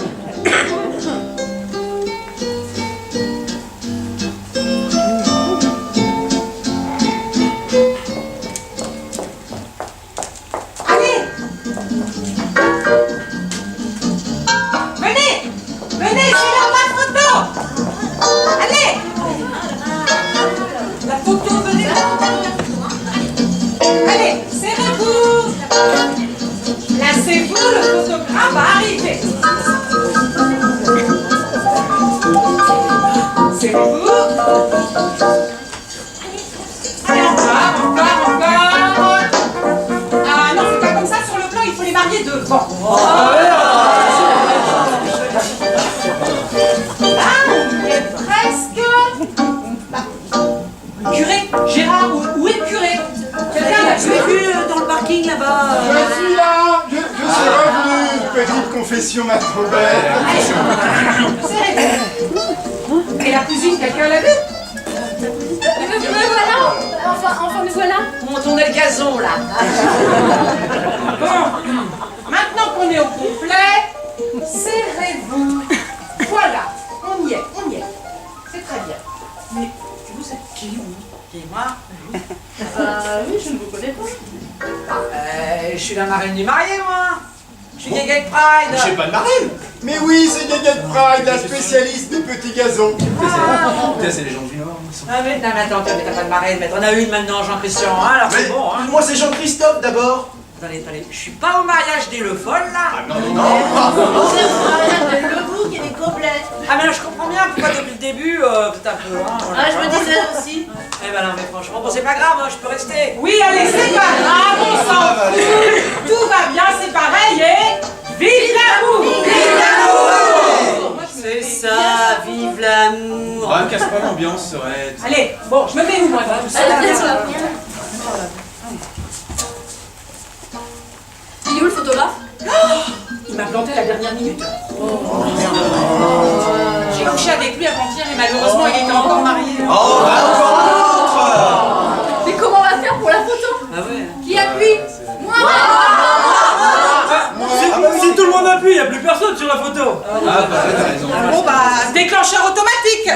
Venez, c'est là ma photo. Allez. La photo, venez. Allez, serrez-vous. Placez-vous, le photographe va arriver. Serrez-vous. Allez, encore. Ah non, c'est pas comme ça sur le plan, il faut les marier devant. Curé, Gérard, où est le curé? Quelqu'un, tu es vu dans le parking là-bas? Je suis là. Je suis revenu. Petite confession, ma trop belle. Serrez-vous. Et la cuisine, quelqu'un l'a vu? Me voilà! Enfin, me voilà! On tournait le gazon là. Bon, maintenant qu'on est au complet, serrez-vous. Voilà, on y est. C'est très bien. Mais vous êtes qui, vous? Et moi? Oui, je ne vous connais pas. Je suis la marraine du marié, moi. Je suis Guéguette Pride. J'ai pas de marraine. Mais oui, c'est Guéguette Pride, la spécialiste des petits gazons. Putain, c'est les gens du Nord. Ah mais non, mais attends, t'as pas de marraine, mais t'en as une maintenant, Jean-Christian, hein, alors c'est bon, hein. Moi, c'est Jean-Christophe d'abord. Attendez, je suis pas au mariage des Le Foll, là. Non. C'est le mariage de Lebou qui est des gobelets. Ah mais là, je comprends bien pourquoi depuis le début, c'est un peu loin. Ah, je me disais aussi. Eh ben non, mais franchement, bon, c'est pas grave, hein, je peux rester. Oui, allez, c'est pas grave, on s'en fout. Tout va bien, c'est pareil et... Vive l'amour! Vive l'amour! C'est ça, vive l'amour. Ouais, casse pas l'ambiance, serait. Allez, bon, je me mets où, moi, tout ça? Il est où le photographe? Il m'a planté la dernière minute. J'ai couché avec lui avant-hier et malheureusement, il était encore marié. Oh, bah encore un autre. Mais comment on va faire pour la photo? Ah ouais. Qui appuie? Moi! Si tout le monde appuie, il n'y a plus personne sur la photo. Ah, bah, t'as raison. Bon, bah, déclencheur automatique.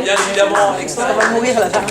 bien évidemment extrême. On va mourir là-bas.